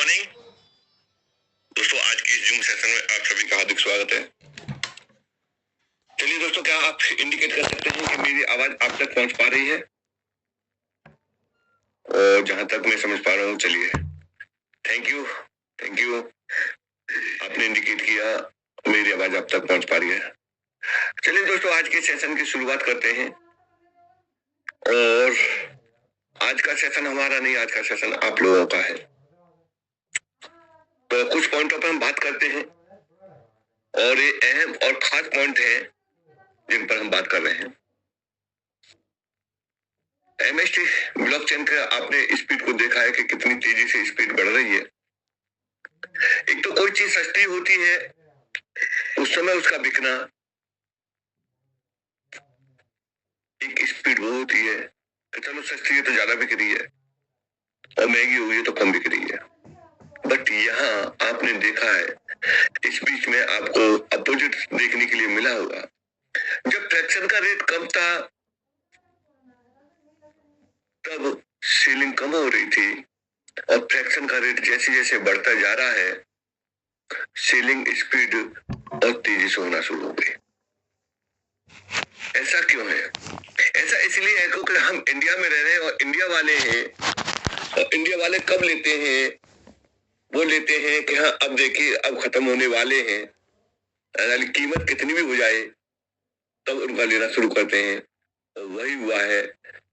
Morning दोस्तों, आज की जूम सेशन में आप सभी का हार्दिक स्वागत है। चलिए दोस्तों, क्या आप इंडिकेट कर सकते हैं कि मेरी आवाज आप तक पहुंच पा रही है? और जहां तक मैं समझ पा रहा हूँ, चलिए थैंक यू आपने इंडिकेट किया मेरी आवाज आप तक पहुंच पा रही है। चलिए दोस्तों, आज के सेशन की शुरुआत करते हैं। और आज का सेशन हमारा नहीं, आज का सेशन आप लोगों का है। तो कुछ पॉइंटों पर हम बात करते हैं और ये अहम और खास पॉइंट है जिन पर हम बात कर रहे हैं। एमएसटी ब्लॉकचेन का आपने स्पीड को देखा है कि कितनी तेजी से स्पीड बढ़ रही है। एक तो कोई चीज सस्ती होती है उस समय उसका बिकना एक स्पीड वो होती है कि चलो सस्ती है तो ज्यादा बिक रही है और महंगी हुई है तो कम बिक रही है। बट यहाँ आपने देखा है इस बीच में आपको अपोजिट देखने के लिए मिला होगा। जब फ्रैक्शन का रेट कम था तब सेलिंग कम हो रही थी और फ्रैक्शन का रेट जैसे जैसे बढ़ता जा रहा है सेलिंग स्पीड और तेजी से होना शुरू हो गई। ऐसा क्यों है? ऐसा इसलिए है क्योंकि हम इंडिया में रह रहे हैं और इंडिया वाले हैं। और इंडिया वाले कब लेते हैं? वो लेते हैं कि हाँ अब देखिए अब खत्म होने वाले हैं, कीमत कितनी भी हो जाए तब उनका लेना शुरू करते हैं। और वही हुआ है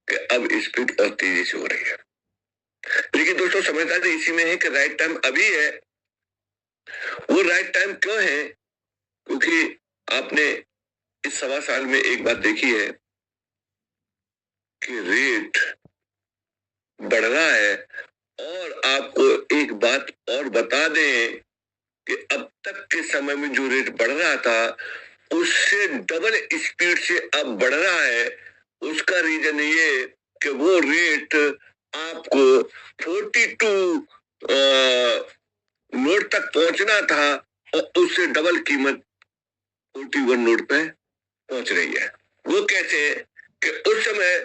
कि अब स्पीड और तेजी से हो रही है। लेकिन दोस्तों समझदारी इसी में है कि राइट टाइम अभी है। वो राइट टाइम क्यों है? क्योंकि आपने इस 1.25 साल में एक बात देखी है कि रेट बढ़ रहा है। और आपको एक बात और बता दें कि अब तक के समय में जो रेट बढ़ रहा था उससे डबल स्पीड से अब बढ़ रहा है। उसका रीजन ये कि वो रेट आपको 42 नोट तक पहुंचना था और उससे डबल कीमत 41 नोट पे पहुंच रही है। वो कैसे कि उस समय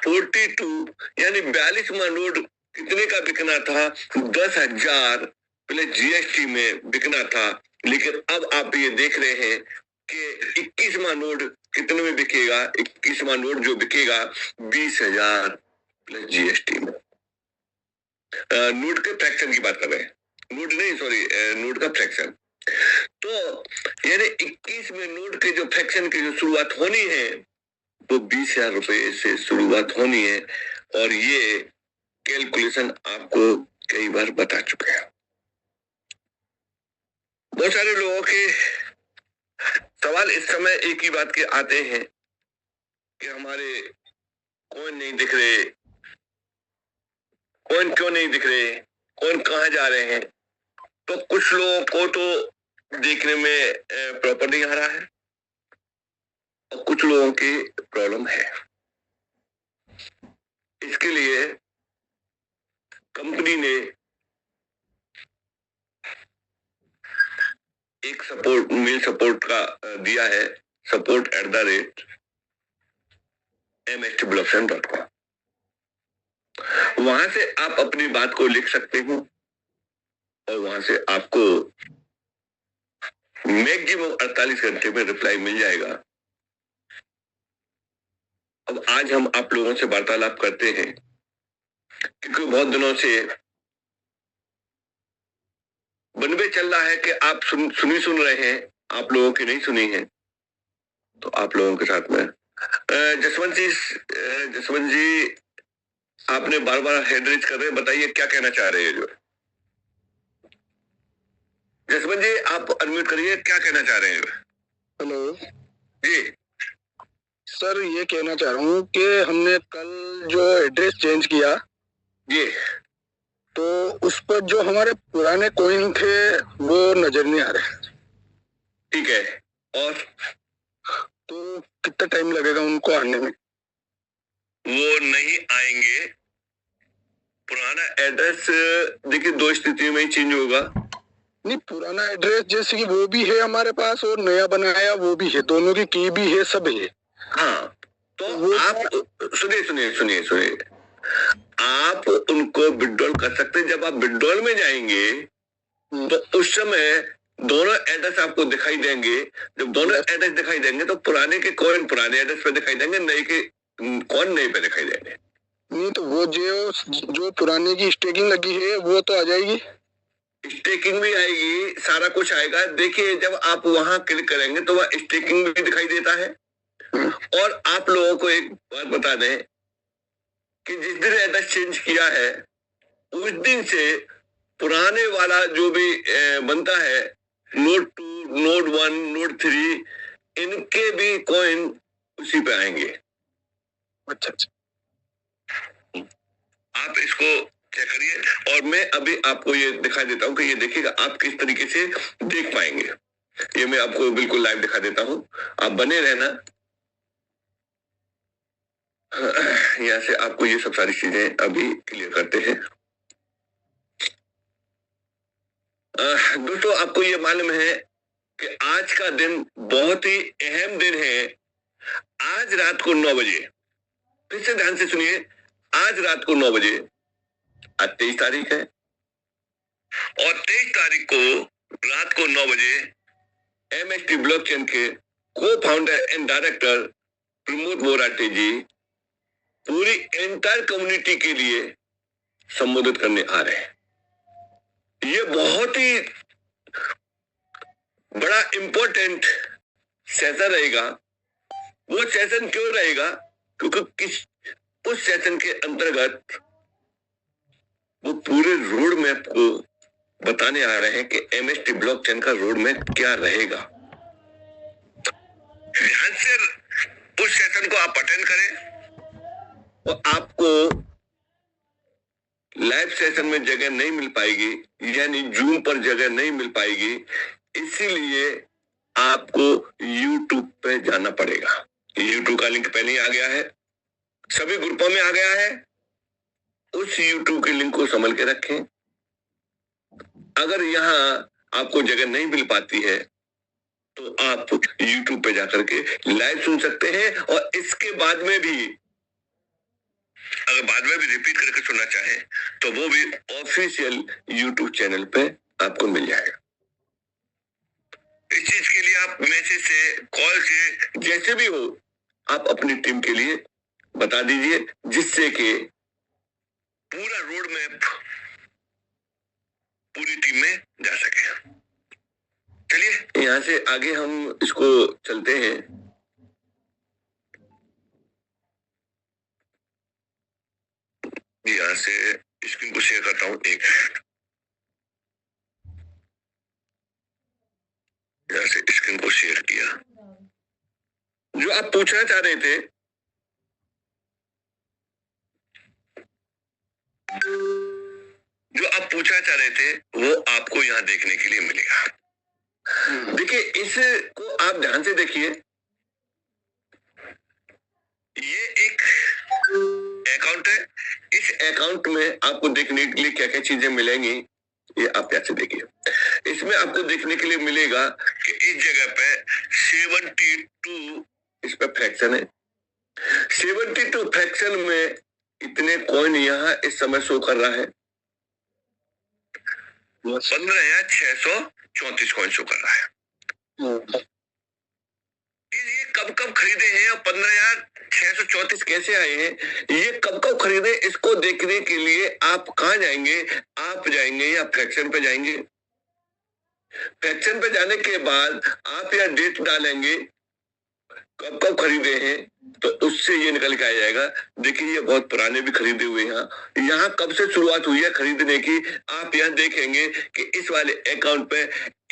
42 यानी 42वां नोट कितने का बिकना था? 10,000 प्लस जीएसटी में बिकना था। लेकिन अब आप ये देख रहे हैं कि 21वां नोट कितने में बिकेगा? 21वां नोट जो बिकेगा 20,000 प्लस जीएसटी में। नोट के फ्रैक्शन की बात कर रहे हैं, नोट नहीं सॉरी, नोट का फ्रैक्शन। तो यानी 21 में नोट के जो फ्रैक्शन की जो शुरुआत होनी है वो 20,000 रुपए से शुरुआत होनी है। और ये कैलकुलेशन आपको कई बार बता चुके हैं। बहुत सारे लोगों के सवाल इस समय एक ही बात के आते हैं कि हमारे कॉइन नहीं दिख रहे, कॉइन क्यों नहीं दिख रहे, कॉइन कहाँ जा रहे हैं? तो कुछ लोगों को तो देखने में प्रॉपर नहीं आ रहा है और कुछ लोगों की प्रॉब्लम है। इसके लिए कंपनी ने एक मेल सपोर्ट का दिया है, support@mstblockchain.com। वहां से आप अपनी बात को लिख सकते हो और वहां से आपको मैक्सिमम 48 घंटे में रिप्लाई मिल जाएगा। अब आज हम आप लोगों से वार्तालाप करते हैं क्योंकि बहुत दिनों से बनवे चल रहा है कि आप सुन रहे हैं, आप लोगों की नहीं सुनी है। तो आप लोगों के साथ में जसवंत जी आपने बार बार हैंड रेज कर रहे हैं, बताइए क्या कहना चाह रहे हैं? जो जसवंत जी आप अनम्यूट करिए, क्या कहना चाह रहे हैं? हेलो जी सर, ये कहना चाह रहा हूँ कि हमने कल जो एड्रेस चेंज किया जी, तो उस पर जो हमारे पुराने कॉइन थे वो नजर नहीं आ रहे। ठीक है, और तो कितना टाइम लगेगा उनको आने में? वो नहीं आएंगे। पुराना एड्रेस देखिए 2 स्थितियों में ही चेंज होगा। नहीं, पुराना एड्रेस जैसे कि वो भी है हमारे पास और नया बनाया वो भी है, दोनों की भी है, सब है। हाँ, तो वो आप सुनिए, आप उनको विड्रॉल कर सकते हैं। जब आप विड्रॉल में जाएंगे तो उस समय दोनों एड्रेस आपको दिखाई देंगे। जब दोनों एड्रेस दिखाई देंगे तो पुराने के कॉइन पुराने एड्रेस पे दिखाई देंगे, नए के कॉइन नए पे दिखाई देंगे। नहीं तो वो जो पुराने की स्टेकिंग लगी है वो तो आ जाएगी, स्टेकिंग भी आएगी, सारा कुछ आएगा। देखिए जब आप वहां क्लिक करेंगे तो वह स्टेकिंग भी दिखाई देता है। और आप लोगों को एक बात बता दें कि जिस दिन एड्रेस चेंज किया है उस दिन से पुराने वाला जो भी बनता है, नोड 2, नोड 1, नोड 3, इनके भी कॉइन उसी पे आएंगे। अच्छा, आप इसको चेक करिए और मैं अभी आपको ये दिखा देता हूँ कि ये देखिएगा आप किस तरीके से देख पाएंगे। ये मैं आपको बिल्कुल लाइव दिखा देता हूँ, आप बने रहना। यहाँ से आपको ये सब सारी चीजें अभी क्लियर करते हैं। दोस्तों आपको ये मालूम है कि आज का दिन बहुत ही अहम दिन है। आज रात को 9 बजे, फिर से ध्यान से सुनिए, आज रात को 9 बजे, आज 23 तारीख है और 23 तारीख को रात को 9 बजे MST ब्लॉकचेन के को फाउंडर एंड डायरेक्टर प्रमोद मोराटे जी पूरी एंटायर कम्युनिटी के लिए संबोधित करने आ रहे हैं। ये बहुत ही बड़ा इंपॉर्टेंट सेशन रहेगा। वो सेशन क्यों रहेगा? क्योंकि उस सेशन के अंतर्गत वो पूरे रोड मैप को बताने आ रहे हैं कि MST ब्लॉकचेन का रोड मैप क्या रहेगा। ध्यान से उस सेशन को आप अटेंड करें और आपको लाइव सेशन में जगह नहीं मिल पाएगी, यानी जूम पर जगह नहीं मिल पाएगी, इसीलिए आपको YouTube पे जाना पड़ेगा। YouTube का लिंक पहले ही आ गया है, सभी ग्रुपों में आ गया है। उस YouTube के लिंक को संभाल के रखें। अगर यहाँ आपको जगह नहीं मिल पाती है तो आप YouTube पे जाकर के लाइव सुन सकते हैं और इसके बाद में भी अगर बाद में भी रिपीट करके सुनना चाहे तो वो भी ऑफिशियल YouTube चैनल पे आपको मिल जाएगा। इस चीज के लिए आप मैसेज से, कॉल से, जैसे भी हो, आप अपनी टीम के लिए बता दीजिए, जिससे कि पूरा रोड मैप पूरी टीम में जा सके। चलिए यहाँ से आगे हम इसको चलते हैं। यहाँ से स्क्रीन को शेयर करता हूँ, एक यहाँ से स्क्रीन को शेयर किया। जो आप पूछना चाह रहे थे, वो आपको यहाँ देखने के लिए मिलेगा। देखिए इसको आप ध्यान से देखिए, ये एक अकाउंट है। इस अकाउंट में आपको देखने के लिए क्या क्या चीजें मिलेंगी, ये आप यहाँ से देखिए। इसमें आपको देखने के लिए मिलेगा कि इस जगह पे 72 इस पे फ्रैक्शन है। 72 फ्रैक्शन में इतने कॉइन यहाँ इस समय शो कर रहा है। 15,634 कॉइन शो कर रहा है। ये कब कब खरीदे हैं और 15,634 कैसे आए हैं, ये कब कब खरीदे, इसको देखने के लिए आप कहाँ जाएंगे? आप जाएंगे या फ्रैक्शन पे जाएंगे। फ्रैक्शन पे जाने के बाद आप या डेट डालेंगे कब कब खरीदे हैं, तो उससे ये निकल के आ जाएगा। देखिए ये बहुत पुराने भी खरीदे हुए हैं। यहाँ कब से शुरुआत हुई है खरीदने की, आप यहाँ देखेंगे कि इस वाले अकाउंट पे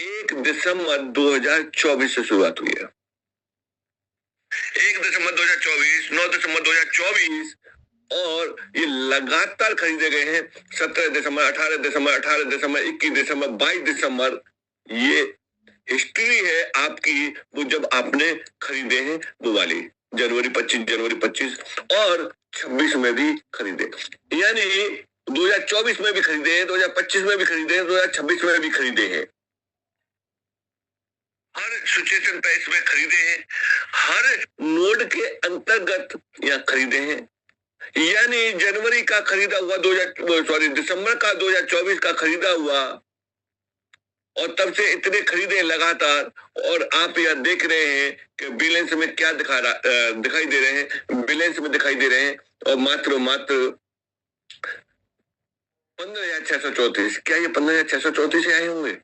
1 दिसंबर 2024 से शुरुआत हुई है। 1 दिसंबर 2024, 9 दिसंबर 2024 और ये लगातार खरीदे गए हैं। 17 दिसंबर, 18 दिसंबर, 18 दिसंबर, 21 दिसंबर, 22 दिसंबर। ये हिस्ट्री है आपकी, वो जब आपने खरीदे हैं वो वाली। जनवरी 25 और 26 में भी खरीदे, यानी 2024 में भी खरीदे हैं, 2025 में भी खरीदे हैं, 2026 में भी खरीदे हैं। हर सिचुएशन पे इसमें खरीदे हैं, हर नोड के अंतर्गत यहाँ खरीदे हैं। यानी जनवरी का खरीदा हुआ दिसंबर का 2024 का खरीदा हुआ, और तब से इतने खरीदे लगातार, और आप यह देख रहे हैं कि बैलेंस में क्या दिखाई दे रहे हैं, बैलेंस में दिखाई दे रहे हैं और मात्र 15,634। क्या ये 15,634 आए होंगे?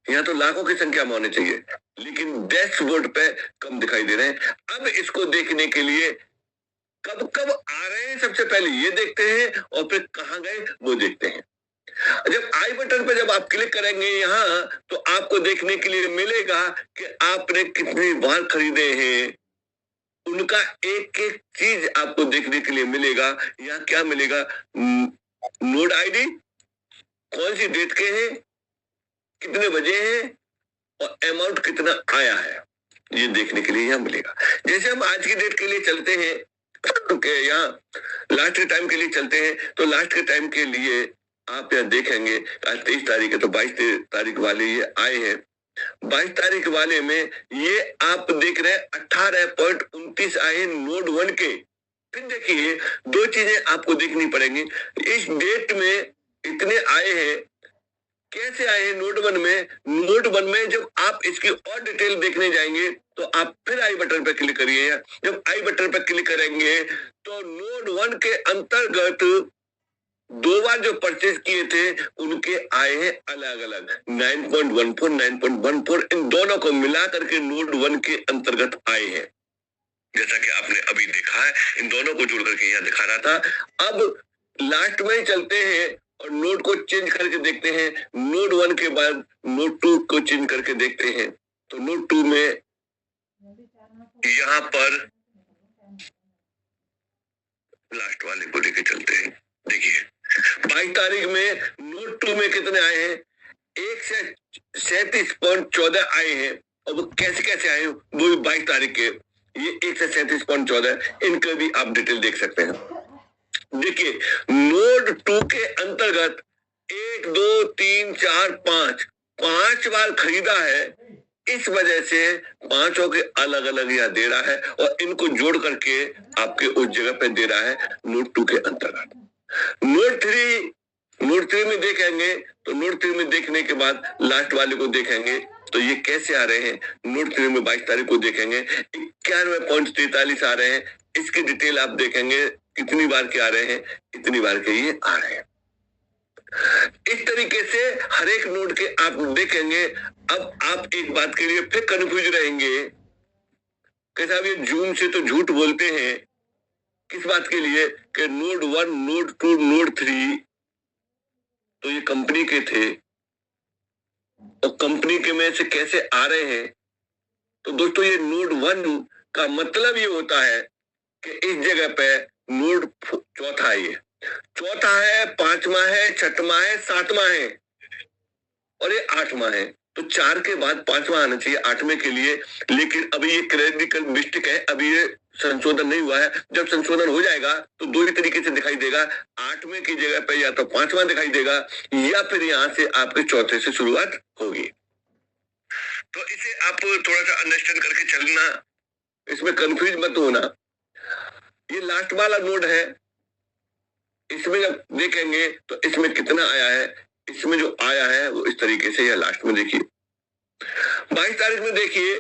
यहाँ तो लाखों की संख्या में होने चाहिए, लेकिन डैशबोर्ड पे कम दिखाई दे रहे हैं। अब इसको देखने के लिए कब कब आ रहे हैं सबसे पहले ये देखते हैं, और फिर कहाँ गए वो देखते हैं। जब आई बटन पे जब आप क्लिक करेंगे यहाँ, तो आपको देखने के लिए मिलेगा कि आपने कितनी बार खरीदे हैं, उनका एक एक चीज आपको देखने के लिए मिलेगा। यहाँ क्या मिलेगा? नोड आईडी, कौन सी डेट के हैं, कितने बजे हैं, और अमाउंट कितना आया है, ये देखने के लिए यहाँ मिलेगा। जैसे हम आज की डेट के लिए चलते हैं, कि यहाँ लास्ट के टाइम के लिए चलते हैं, तो लास्ट के टाइम के लिए आप यहाँ देखेंगे आज 23 तारीख है, तो 22 तारीख वाले ये आए हैं। 22 तारीख वाले में ये आप देख रहे हैं 18.29 आए हैं नोड 1 के। फिर देखिए दो चीजें आपको देखनी पड़ेंगी, इस डेट में इतने आए हैं, कैसे आए हैं नोट 1 में। नोट 1 में जब आप इसकी और डिटेल देखने जाएंगे, तो आप फिर आई बटन पर क्लिक करिए। जब आई बटन पर क्लिक करेंगे, तो नोट 1 के अंतर्गत 2 बार जो परचेज किए थे उनके आए हैं अलग अलग 9.14, 9.14, इन दोनों को मिला करके नोट 1 के अंतर्गत आए हैं। जैसा कि आपने अभी देखा है, इन दोनों को जोड़ करके यहाँ दिखा रहा था। अब लास्ट में चलते हैं और नोट को चेंज करके देखते हैं। नोट 1 के बाद नोट 2 को चेंज करके देखते हैं, तो नोट 2 में यहाँ पर लास्ट वाले को लेके चलते हैं। देखिए 22 तारीख में नोट 2 में कितने आए हैं? 137.14 आए हैं, और वो कैसे कैसे आए हैं वो भी 22 तारीख के। ये 137.14, इनका भी आप डिटेल देख सकते हैं। देखिए नोड 2 के अंतर्गत 1 2 3 4 5 बार खरीदा है, इस वजह से पांचों के अलग अलग यहाँ दे रहा है, और इनको जोड़ करके आपके उस जगह पे दे रहा है नोड 2 के अंतर्गत। नोड 3 में देखेंगे, तो नोड 3 में देखने के बाद लास्ट वाले को देखेंगे, तो ये कैसे आ रहे हैं। नोट 3 में 22 तारीख को देखेंगे 91.43 आ रहे हैं, इसकी डिटेल आप देखेंगे कितनी बार के आ रहे हैं, इतनी बार के ये आ रहे हैं। इस तरीके से हर एक नोड के आप देखेंगे। अब आप एक बात के लिए फिर कंफ्यूज रहेंगे कि साहब ये जून से तो झूठ बोलते हैं, किस बात के लिए कि नोड 1, नोड 2, नोड 3 तो ये कंपनी के थे, और कंपनी के में से कैसे आ रहे हैं। तो दोस्तों ये नोड 1 का मतलब ये होता है कि इस जगह पे नोड चौथा है, ये चौथा है, पांचवा है, छठवां है, सातवां है, और ये 8वां है। तो 4 के बाद 5वां आना चाहिए 8वें के लिए, लेकिन अभी ये क्रिटिकल मिस्टेक है, अभी ये संशोधन नहीं हुआ है। जब संशोधन हो जाएगा तो दो ही तरीके से दिखाई देगा, 8वें की जगह पे या तो 5वां दिखाई देगा, या फिर यहाँ से आपके चौथे से शुरुआत होगी। तो इसे आप थोड़ा सा अंडरस्टैंड करके चलना, इसमें कंफ्यूज मत होना। ये लास्ट वाला नोड है, इसमें जब देखेंगे तो इसमें कितना आया है, इसमें जो आया है वो इस तरीके से, या लास्ट में देखिए 22 तारीख में देखिए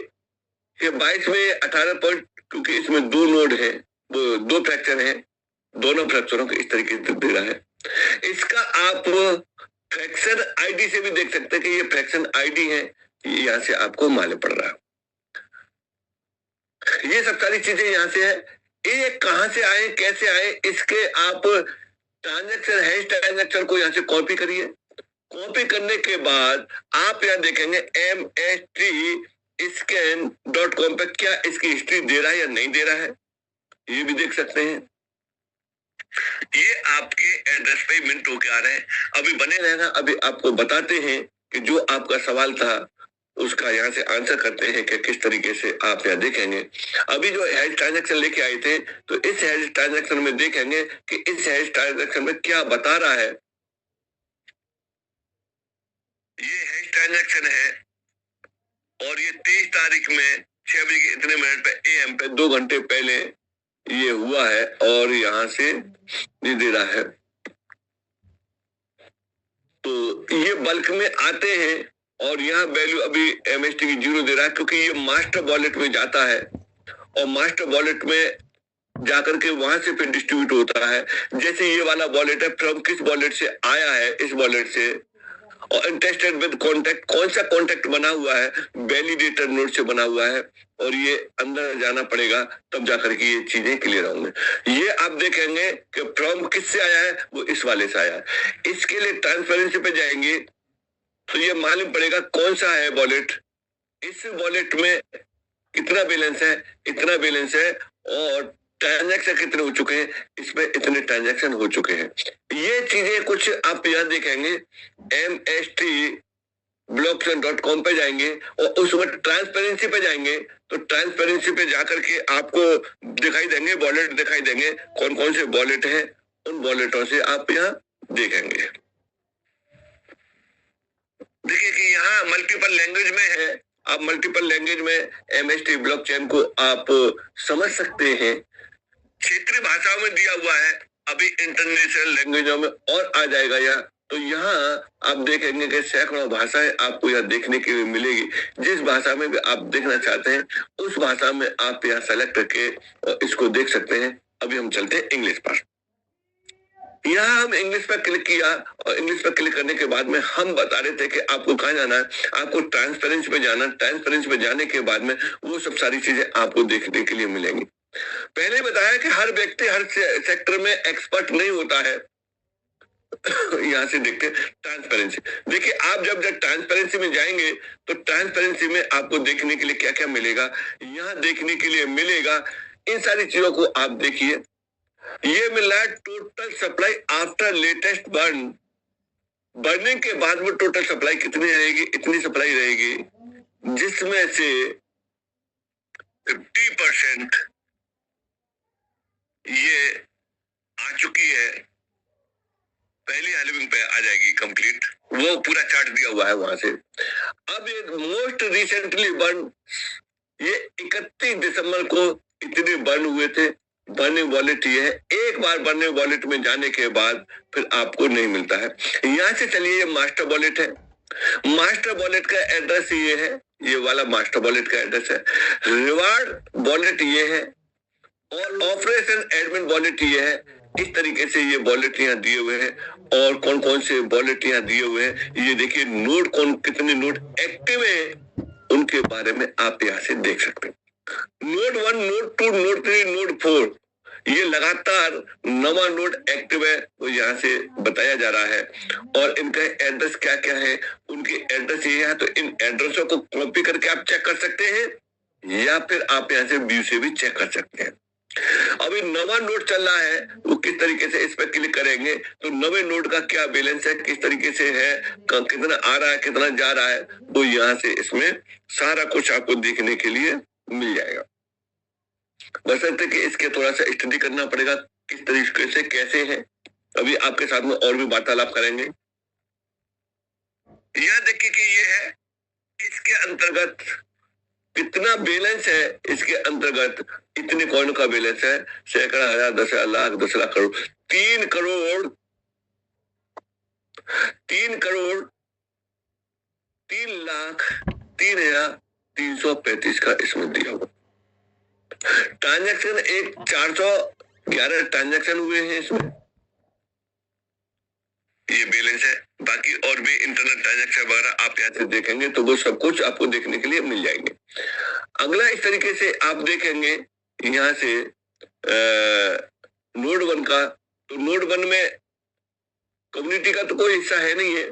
कि 22 में 18 पॉइंट, क्योंकि इसमें 2 नोड है, वो 2 फ्रैक्चर है, दोनों फ्रैक्चरों को इस तरीके से दे रहा है। इसका आप फ्रैक्शन आईडी से भी देख सकते हैं कि ये फ्रैक्शन आईडी है, यहाँ से आपको मालूम पड़ रहा है। ये सब सारी चीजें यहाँ से है। ये कहां से आए, कैसे आए, इसके आप ट्रांजैक्शन है, ट्रांजैक्शन को यहाँ से कॉपी करिए। कॉपी करने के बाद आप यहाँ देखेंगे mst-scan.com पे क्या इसकी हिस्ट्री दे रहा है या नहीं दे रहा है, ये भी देख सकते हैं। ये आपके एड्रेस पे मिंट होके आ रहे हैं, अभी बने रहना। अभी आपको बताते हैं कि जो आपका सवाल था उसका यहाँ से आंसर करते हैं कि किस तरीके से आप यहाँ देखेंगे। अभी जो हैश ट्रांजैक्शन लेके आए थे, तो इस हैश ट्रांजैक्शन में देखेंगे कि इस हैश ट्रांजैक्शन में क्या बता रहा है। ये हैश ट्रांजैक्शन है, और ये 23 तारीख में 6 बजे के इतने मिनट पे AM पे 2 घंटे पहले ये हुआ है और यहाँ से नहीं दे रहा है, तो ये बल्क में आते हैं और यहाँ वैल्यू अभी MST की 0 दे रहा है, क्योंकि ये मास्टर वॉलेट में जाता है और मास्टर वॉलेट में जाकर के वहां से फिर डिस्ट्रीब्यूट होता है। जैसे ये वाला वॉलेट है, फ्रॉम किस वॉलेट से आया है, इस वॉलेट से, और इंटरेस्टेड विद कॉन्टेक्ट, कौन सा कॉन्टेक्ट बना हुआ है, वैलिडेटर नोड से बना हुआ है, और ये अंदर जाना पड़ेगा तब जाकर के ये चीजें क्लियर होंगे। ये आप देखेंगे कि फ्रॉम किससे आया है, वो इस वाले से आया है। इसके लिए ट्रांसपेरेंसी पे जाएंगे तो ये मालूम पड़ेगा कौन सा है वॉलेट, इस वॉलेट में कितना बैलेंस है, इतना बैलेंस है, और ट्रांजैक्शन कितने हो चुके हैं, इसमें इतने ट्रांजैक्शन हो चुके हैं। ये चीजें कुछ आप यहाँ देखेंगे, MST blockchain.com पे जाएंगे और उसमें ट्रांसपेरेंसी पे जाएंगे, तो ट्रांसपेरेंसी पे जाकर के आपको दिखाई देंगे वॉलेट, दिखाई देंगे कौन कौन से वॉलेट हैं, उन वॉलेटों से आप यहाँ देखेंगे। देखिए कि यहाँ मल्टीपल लैंग्वेज में है, आप मल्टीपल लैंग्वेज में MST ब्लॉकचेन को आप समझ सकते हैं। क्षेत्रीय भाषाओं में दिया हुआ है, अभी इंटरनेशनल लैंग्वेजों में और आ जाएगा यहाँ। तो यहाँ आप देखेंगे कि सैकड़ों भाषाएं आपको यहाँ देखने के लिए मिलेगी। जिस भाषा में भी आप देखना चाहते हैं उस भाषा में आप यहाँ सेलेक्ट करके इसको देख सकते हैं। अभी हम चलते हैं इंग्लिश पर। यहाँ हम इंग्लिश पर क्लिक किया और इंग्लिश पर क्लिक करने के बाद में हम बता रहे थे कि आपको कहाँ जाना है, आपको ट्रांसपेरेंसी पे जाना। ट्रांसपेरेंसी पे जाने के बाद में वो सब सारी चीजें आपको देखने के लिए मिलेंगी। पहले बताया कि हर व्यक्ति हर सेक्टर में एक्सपर्ट नहीं होता है। यहाँ से देखते ट्रांसपेरेंसी। देखिए आप जब ट्रांसपेरेंसी में जाएंगे तो ट्रांसपेरेंसी में आपको देखने के लिए क्या क्या मिलेगा, यहाँ देखने के लिए मिलेगा इन सारी चीजों को आप देखिए। ये मिल रहा है total supply after latest burning के बाद में टोटल सप्लाई कितनी रहेगी, इतनी सप्लाई रहेगी, जिसमें से 50% ये आ चुकी है, पहली हालविंग पे आ जाएगी कंप्लीट, वो पूरा चार्ट दिया हुआ है वहां से। अब ये मोस्ट रिसेंटली बर्न, ये 31 दिसंबर को इतने बर्न हुए थे। बर्निंग वॉलेट ये है, एक बार बर्निंग वॉलेट में जाने के बाद फिर आपको नहीं मिलता है। यहाँ से चलिए, ये मास्टर वॉलेट है। मास्टर वॉलेट का एड्रेस ये है, ये वाला मास्टर वॉलेट का एड्रेस है। रिवार्ड वॉलेट ये है और ऑपरेशन एडमिन वॉलेट ये है। इस तरीके से ये वॉलेट यहाँ दिए हुए हैं। और कौन कौन से वॉलेट यहाँ दिए हुए हैं ये देखिए, नोड कौन कितने नोड एक्टिव है उनके बारे में आप यहाँ से देख सकते हैं। नोड 1, नोड 2, नोड 3, नोड 4, ये लगातार नवा नोड एक्टिव है, वो यहाँ से बताया जा रहा है। और इनका एड्रेस क्या क्या है, उनके एड्रेस ये है, तो इन एड्रेसों को कॉपी करके आप चेक कर सकते हैं या फिर आप यहाँ से व्यू से भी चेक कर सकते हैं। अभी नवा नोड चल रहा है, वो किस तरीके से इस पर क्लिक करेंगे तो नवे नोड का क्या बैलेंस है, किस तरीके से है, कितना आ रहा है, कितना जा रहा है, वो यहाँ से इसमें सारा कुछ आपको देखने के लिए मिल जाएगा। बशर्ते कि इसके थोड़ा सा स्टडी करना पड़ेगा किस तरीके से कैसे है। अभी आपके साथ में और भी वार्तालाप करेंगे। यह देखिए कि ये है, इसके अंतर्गत कितना बैलेंस है, इसके अंतर्गत इतने कॉइन का बैलेंस है, सैकड़ा, हजार, 10,000, लाख, 10 लाख, करोड़, 3 करोड़ 3,03,335 का इसमें दिया हुआ। ट्रांजैक्शन 411 ट्रांजैक्शन हुए हैं इसमें, ये बैलेंस है। बाकी और भी इंटरनेट ट्रांजैक्शन वगैरह आप यहाँ से देखेंगे तो वो सब कुछ आपको देखने के लिए मिल जाएंगे। अगला इस तरीके से आप देखेंगे यहाँ से नोड 1 का, तो नोड 1 में कम्युनिटी का तो कोई हिस्सा है नहीं है,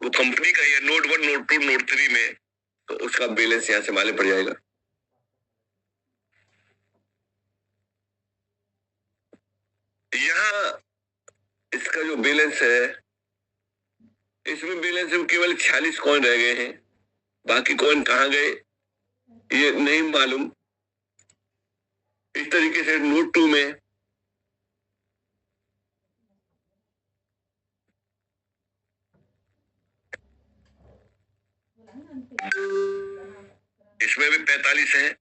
वो कंपनी का ही है। नोड 1, नोड 2, नोड 3 में तो उसका बैलेंस यहाँ से मालूम पड़ जाएगा। यहाँ इसका जो बैलेंस है, इसमें बैलेंस में केवल 46 कॉइन रह गए हैं, बाकी कॉइन कहाँ गए ये नहीं मालूम। इस तरीके से नोड 2 में इसमें भी 45 है,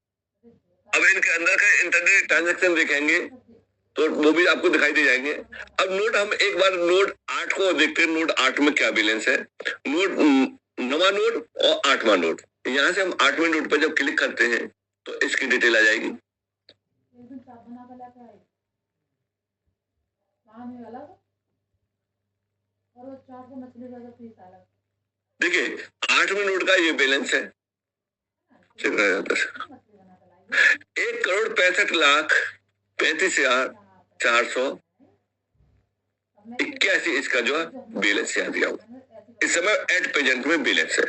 अब इनके अंदर का इंटरनेट ट्रांजैक्शन देखेंगे तो वो भी आपको दिखाई दे जाएंगे। अब नोट हम एक बार नोट 8 को देखते हैं, नोट 8 में क्या बैलेंस है। नोट 9वां नोट और 8वां नोट, यहाँ से हम 8वें नोट पर जब क्लिक करते हैं तो इसकी डिटेल आ जाएगी। देखिए 8वें नोट का ये बैलेंस है 1,65,35,481 इसका जो है बैलेंस यहाँ दिया हुआ इस समय एट प्रेजेंट में बैलेंस है।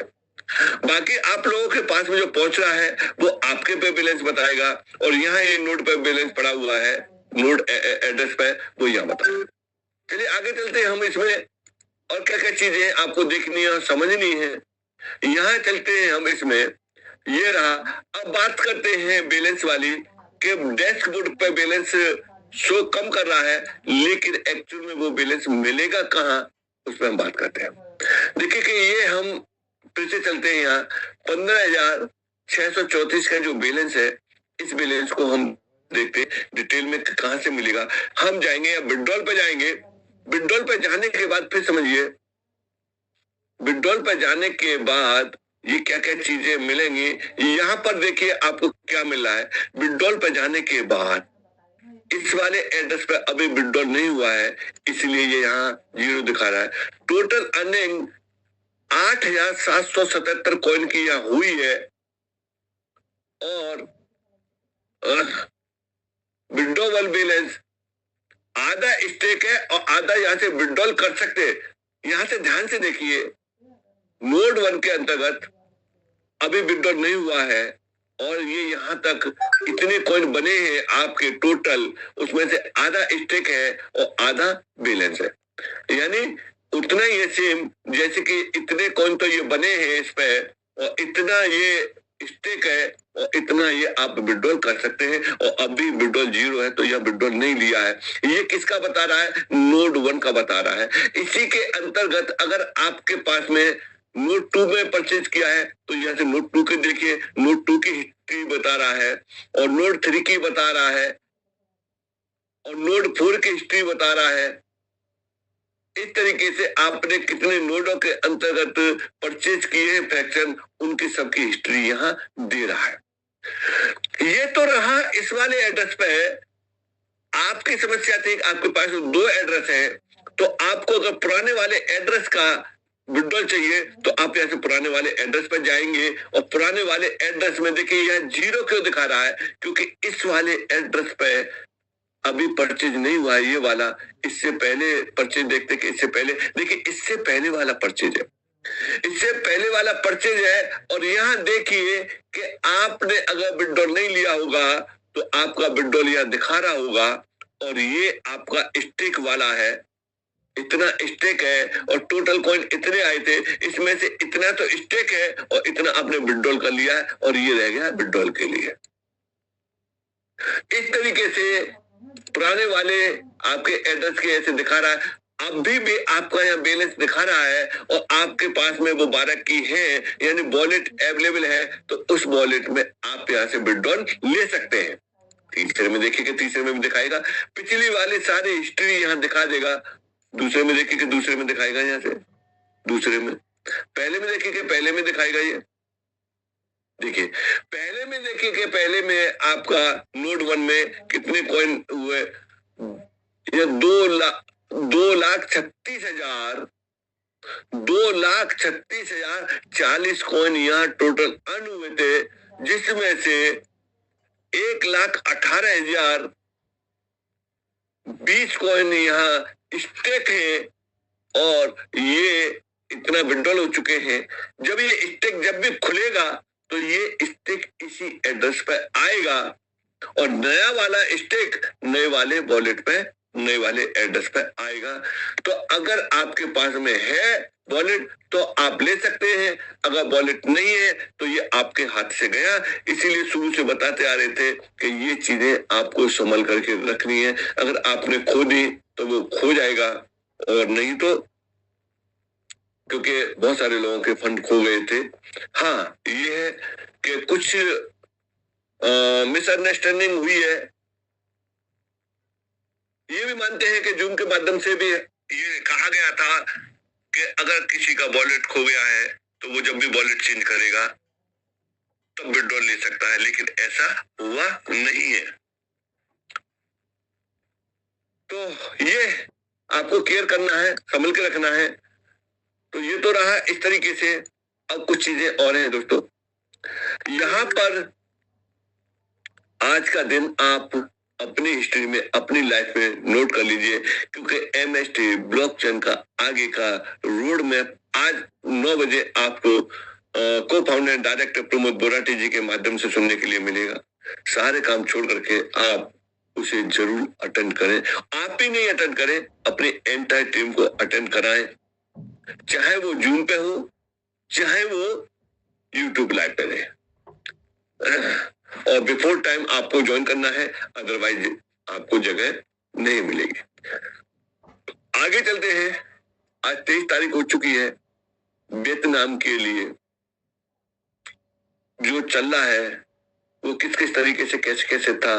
बाकी आप लोगों के पास में जो पहुंच रहा है वो आपके पे बैलेंस बताएगा, और यहाँ ये नोट पे बैलेंस पड़ा हुआ है, नोट एड्रेस पे, वो यहाँ बताएगा। चलिए आगे चलते हैं हम इसमें, और क्या क्या चीजें आपको देखनी है और समझनी है। यहाँ चलते हैं हम इसमें, ये रहा। अब बात करते हैं बैलेंस वाली कि डैशबोर्ड पे बैलेंस शो कम कर रहा है, लेकिन एक्चुअल में वो बैलेंस मिलेगा कहाँ, उस पर हम बात करते हैं। देखिए कि ये हम फिर से चलते हैं, यहाँ 15,634 का जो बैलेंस है, इस बैलेंस को हम देखते हैं डिटेल में कहां से मिलेगा। हम जाएंगे या विड्रॉल पे जाएंगे, विड्रॉल पे जाने के बाद फिर समझिए, विड्रॉल पे जाने के बाद ये क्या क्या चीजें मिलेंगी। यहाँ पर देखिए आपको क्या मिल रहा है। विड्रॉल पे जाने के बाद इस वाले एड्रेस पे अभी विड्रॉल नहीं हुआ है, इसलिए ये यहाँ 0 दिखा रहा है। टोटल अर्निंग 8,777 कॉइन की यहाँ हुई है, और विड्रॉवल बैलेंस आधा स्टेक है और आधा यहाँ से विड्रॉल कर सकते हैं। यहाँ से ध्यान से देखिए, नोड 1 के अंतर्गत अभी विड्रॉल नहीं हुआ है, और ये यहाँ तक इतने कॉइन बने हैं आपके टोटल, उसमें से आधा स्टेक है और आधा बैलेंस है। यानी उतना ये सेम जैसे कि इतने कॉइन तो ये बने हैं इस पे, और इतना ये स्टेक है, और इतना ये आप विड्रॉल कर सकते हैं, और अभी विड्रॉल 0 है, तो यह विड्रॉल नहीं लिया है। ये किसका बता रहा है? नोड 1 का बता रहा है। इसी के अंतर्गत अगर आपके पास में नोड 2 में परचेज किया है, तो यहाँ से नोड 2 के देखिए, नोड 2 की हिस्ट्री बता रहा है, और नोड 3 की बता रहा है, और नोड 4 की हिस्ट्री बता रहा है। इस तरीके से आपने कितने नोडों के अंतर्गत परचेज किए हैं फ्रैक्शन, उनकी सबकी हिस्ट्री यहाँ दे रहा है। ये तो रहा इस वाले एड्रेस पे। आपकी समस्या थी, आपके पास 2 एड्रेस है, तो आपको अगर पुराने वाले एड्रेस का विड्रॉल चाहिए तो आप यहाँ से पुराने वाले एड्रेस पर जाएंगे, और पुराने वाले एड्रेस में देखिए यहाँ 0 क्यों दिखा रहा है, क्योंकि इस वाले एड्रेस पे अभी परचेज नहीं हुआ है ये वाला। इससे पहले परचेज देखते कि इससे पहले देखिए, इससे पहले वाला परचेज है, इससे पहले वाला परचेज है। और यहाँ देखिए कि आपने अगर विड्रॉल नहीं लिया होगा तो आपका विड्रॉल यहाँ दिखा रहा होगा, और ये आपका स्टेक वाला है, इतना स्टेक है, और टोटल कॉइन इतने आए थे, इसमें से इतना तो स्टेक है और इतना आपने विड्रॉल कर लिया है, और ये रह गया विड्रॉल के लिए। इस तरीके से पुराने वाले आपके एड्रेस के ऐसे दिखा रहा है। अभी भी आपका यहाँ बैलेंस दिखा रहा है, और आपके पास में वो 12 की है, यानी वॉलेट अवेलेबल है, तो उस वॉलेट में आप यहाँ से विड्रॉल ले सकते हैं। तीसरे में देखिए कि तीसरे में भी दिखाएगा, पिछली वाली सारी हिस्ट्री यहाँ दिखा देगा। दूसरे में देखिए कि दूसरे में दिखाएगा, यहाँ से दूसरे में। पहले में देखिए कि पहले में दिखाएगा। ये देखिए पहले में देखिए कि पहले में आपका नोड 1 में कितने कॉइन हुए, ये 2,36,040 कॉइन यहाँ टोटल अर्न हुए थे, जिसमें से 1,18,020 कॉइन यहाँ स्टेक है, और ये इतना विड्रॉल हो चुके हैं। जब ये स्टेक जब भी खुलेगा तो ये स्टेक इसी एड्रेस पे आएगा, और नया वाला स्टेक नए वाले वॉलेट पे, नए वाले एड्रेस पे आएगा। तो अगर आपके पास में है वॉलेट तो आप ले सकते हैं, अगर वॉलेट नहीं है तो ये आपके हाथ से गया। इसीलिए शुरू से बताते आ रहे थे कि ये चीजें आपको संभल करके रखनी है। अगर आपने खो दी तो वो खो जाएगा, और नहीं तो, क्योंकि बहुत सारे लोगों के फंड खो गए थे। हाँ ये है कि कुछ मिसअंडरस्टैंडिंग हुई है। ये भी मानते हैं कि जूम के माध्यम से भी ये कहा गया था कि अगर किसी का वॉलेट खो गया है तो वो जब भी वॉलेट चेंज करेगा तब विड्रॉल ले सकता है, लेकिन ऐसा हुआ नहीं है। तो ये आपको केयर करना है, संभल के रखना है। तो ये तो रहा इस तरीके से। अब कुछ चीजें और हैं दोस्तों, यहाँ पर आज का दिन आप अपनी हिस्ट्री में, अपनी लाइफ में नोट कर लीजिए, क्योंकि MST ब्लॉकचेन का आगे का रोड मैप आज 9 बजे आपको को फाउंडर डायरेक्टर प्रमोद बोराटी जी के माध्यम से सुनने के लिए मिलेगा। सारे काम छोड़ करके आप उसे जरूर अटेंड करें। आप ही नहीं अटेंड करें, अपनी एंटायर टीम को अटेंड कराएं, चाहे वो जूम पे हो, चाहे वो यूट्यूब लाइव पे रहे। और बिफोर टाइम आपको ज्वाइन करना है, अदरवाइज आपको जगह नहीं मिलेगी। आगे चलते हैं। आज 23 तारीख हो चुकी है। वियतनाम के लिए जो चल रहा है वो किस किस तरीके से, कैसे कैसे था,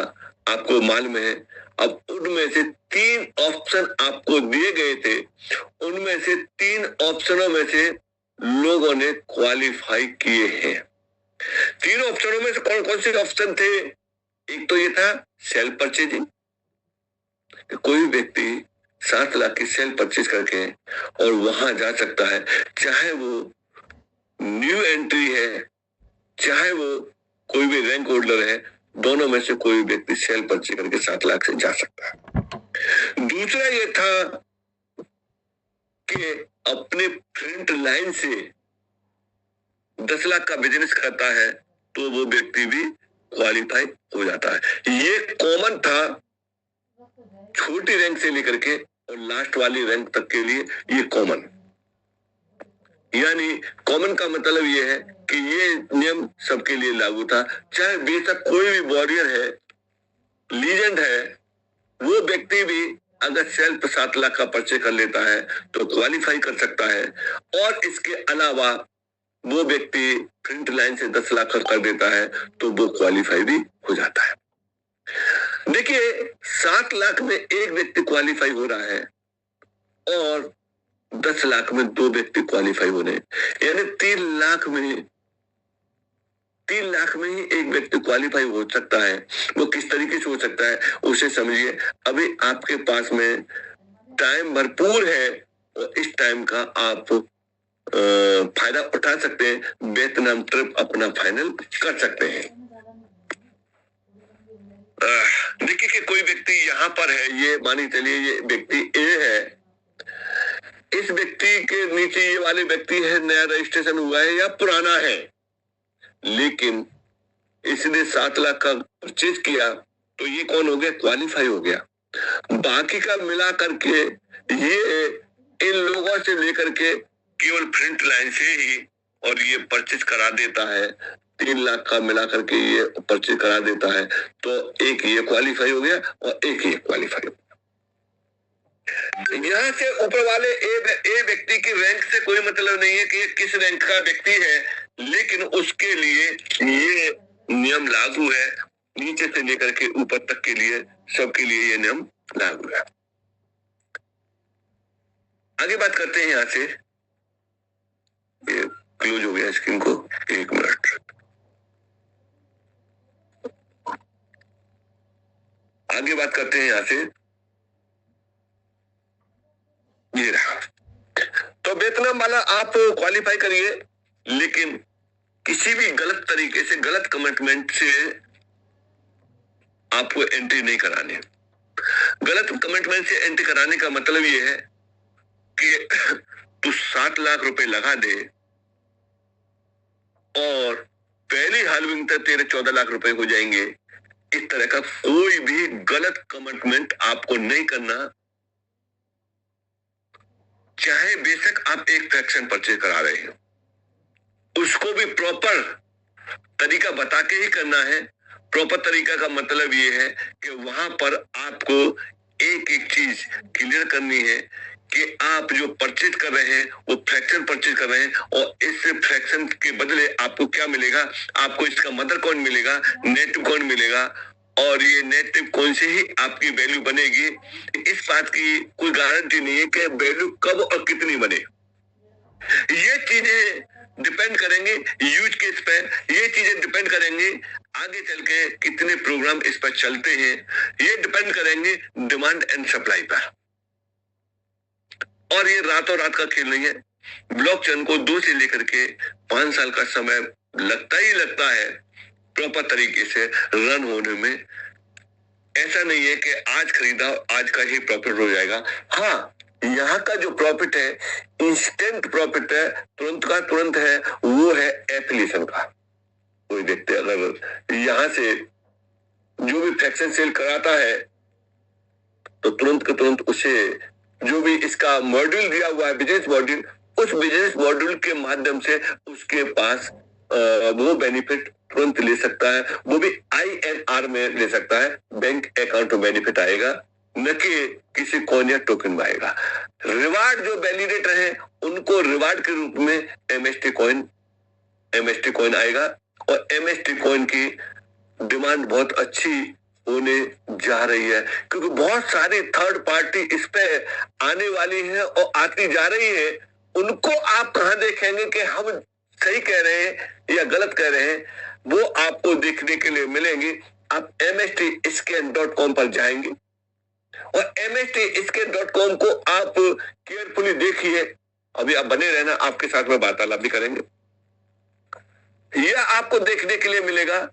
आपको मालूम है। अब उनमें से 3 ऑप्शन आपको दिए गए थे, उनमें से 3 ऑप्शनों में से लोगों ने क्वालिफाई किए हैं। 3 ऑप्शनों में से कौन कौन से ऑप्शन थे? एक तो ये था सेल्फ परचेजिंग, कोई भी व्यक्ति 7 लाख की सेल्फ परचेज करके और वहां जा सकता है, चाहे वो न्यू एंट्री है, चाहे वो कोई भी रैंक होल्डर है, दोनों में से कोई व्यक्ति सेल्फ परचेज करके 7 लाख से जा सकता है। दूसरा ये था कि अपने फ्रंट लाइन से 10 लाख का बिजनेस करता है तो वो व्यक्ति भी क्वालिफाई हो जाता है। ये कॉमन था, छोटी रैंक से लेकर के और लास्ट वाली रैंक तक के लिए ये कॉमन। यानी कॉमन का मतलब ये है कि ये नियम सबके लिए लागू था, चाहे बेशक कोई भी वॉरियर है, लीजेंड है, वो व्यक्ति भी अगर सेल्फ 7 लाख का परचेज कर लेता है तो क्वालिफाई कर सकता है। और इसके अलावा वो व्यक्ति फ्रंट लाइन से 10 लाख कर देता है तो वो क्वालिफाई भी हो जाता है। देखिए, 7 लाख में एक व्यक्ति क्वालिफाई हो रहा है और 10 लाख में 2 व्यक्ति क्वालिफाई हो रहे हैं, यानी 3 लाख में ही एक व्यक्ति क्वालिफाई हो सकता है। वो किस तरीके से हो सकता है उसे समझिए। अभी आपके पास में टाइम भरपूर है और इस टाइम का आप फायदा उठा सकते हैं, वियतनाम ट्रिप अपना फाइनल कर सकते हैं। देखिए कि कोई व्यक्ति यहाँ पर है, ये मानी चलिए ये व्यक्ति ए है, इस व्यक्ति के नीचे ये वाले व्यक्ति है, नया रजिस्ट्रेशन हुआ है या पुराना है, लेकिन इसने 7 लाख का परचेज किया तो ये कौन हो गया? क्वालिफाई हो गया। बाकी का मिला करके ये इन लोगों से लेकर के केवल फ्रंट लाइन से ही और ये परचेज करा देता है, 3 लाख का मिला करके ये परचेज करा देता है, तो एक ये क्वालिफाई हो गया और एक ये क्वालिफाई हो गया। यहाँ से ऊपर वाले ए व्यक्ति की रैंक से कोई मतलब नहीं है कि ये किस रैंक का व्यक्ति है, लेकिन उसके लिए ये नियम लागू है। नीचे से लेकर के ऊपर तक के लिए सबके लिए ये नियम लागू है। आगे बात करते हैं। यहाँ से ये क्लोज हो गया स्क्रीन को, 1 मिनट। आगे बात करते हैं। यहाँ से ये रहा। तो वियतनाम वाला आप क्वालिफाई करिए, लेकिन किसी भी गलत तरीके से, गलत कमिटमेंट से आपको एंट्री नहीं करानी। गलत कमिटमेंट से एंट्री कराने का मतलब ये है कि तू 7 लाख रुपए लगा दे और पहली हाल्विंग तक तेरे 14 लाख रुपए हो जाएंगे। इस तरह का कोई भी गलत कमिटमेंट आपको नहीं करना, चाहे बेशक आप एक फ्रैक्शन परचेज करा रहे हैं, उसको भी प्रॉपर तरीका बता के ही करना है। प्रॉपर तरीका का मतलब ये है कि वहां पर आपको एक एक चीज क्लियर करनी है कि आप जो परचेज कर रहे हैं वो फ्रैक्शन परचेज कर रहे हैं, और इस फ्रैक्शन के बदले आपको क्या मिलेगा, आपको इसका मदर कॉइन मिलेगा, नेटिव कॉइन मिलेगा, और ये नेटिव कॉइन से ही आपकी वैल्यू बनेगी। इस बात की कोई गारंटी नहीं है कि वैल्यू कब और कितनी बने। ये चीजें डिपेंड करेंगे यूज केस पे, ये चीजें डिपेंड करेंगे आगे चल के कितने प्रोग्राम इस पर चलते हैं, ये डिपेंड करेंगे डिमांड एंड सप्लाई पर। और ये रातों रात का खेल नहीं है। ब्लॉकचेन को 2 से लेकर के 5 साल का समय लगता ही लगता है प्रॉपर तरीके से रन होने में। ऐसा नहीं है कि आज खरीदा आज का ही प्रॉफिट हो जाएगा। हाँ, यहाँ का जो प्रॉफिट है इंस्टेंट प्रॉफिट है, तुरंत का तुरंत है, वो है एफिलिएशन का। कोई देखते अगर यहाँ से जो भी फ्रैक्शन सेल कराता है तो तुरंत का तुरंत उसे जो भी इसका मॉड्यूल दिया हुआ है बिजनेस मॉड्यूल, उस बिजनेस मॉड्यूल के माध्यम से उसके पास वो बेनिफिट तुरंत ले सकता है, वो भी INR में ले सकता है, बैंक अकाउंट में बेनिफिट आएगा, न कि किसी कॉइन या टोकन में आएगा। रिवार्ड जो वैलिडेटर है उनको रिवार्ड के रूप में MST कॉइन आएगा, और MST कॉइन की डिमांड बहुत अच्छी होने जा रही है, क्योंकि बहुत सारी थर्ड पार्टी इस पे आने वाली है और आती जा रही है। उनको आप कहां देखेंगे कि हम सही कह रहे हैं या गलत कह रहे हैं, वो आपको देखने के लिए मिलेंगे। आप mstscan.com पर जाएंगे और mstscan.com को आप केयरफुली देखिए। अभी आप बने रहना, आपके साथ में वार्तालाप भी करेंगे। यह आपको देखने के लिए मिलेगा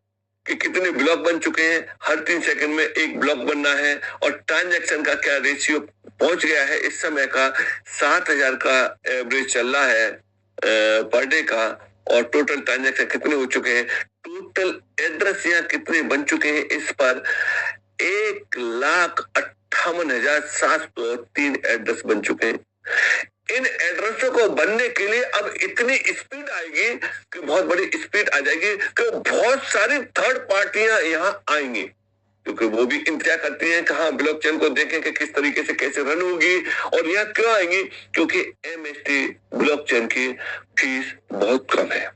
कि कितने ब्लॉक बन चुके हैं, हर 3 सेकंड में एक ब्लॉक बनना है, और ट्रांजैक्शन का क्या रेशियो पहुंच गया है इस समय का 7000 का एवरेज चल रहा है पर डे का, और टोटल ट्रांजैक्शन कितने हो चुके हैं, टोटल एड्रेस यहाँ कितने बन चुके हैं इस पर 1,58,703 एड्रेस बन चुके हैं। इन एड्रेसों को बनने के लिए अब इतनी स्पीड आएगी कि बहुत बड़ी स्पीड आ जाएगी कि बहुत सारी थर्ड पार्टियां यहाँ आएंगी, क्योंकि वो भी इंतजार करती हैं कि हाँ ब्लॉकचेन को देखें कि किस तरीके से कैसे रन होगी। और यहाँ क्यों आएंगी, क्योंकि MST ब्लॉकचेन की फीस बहुत कम है।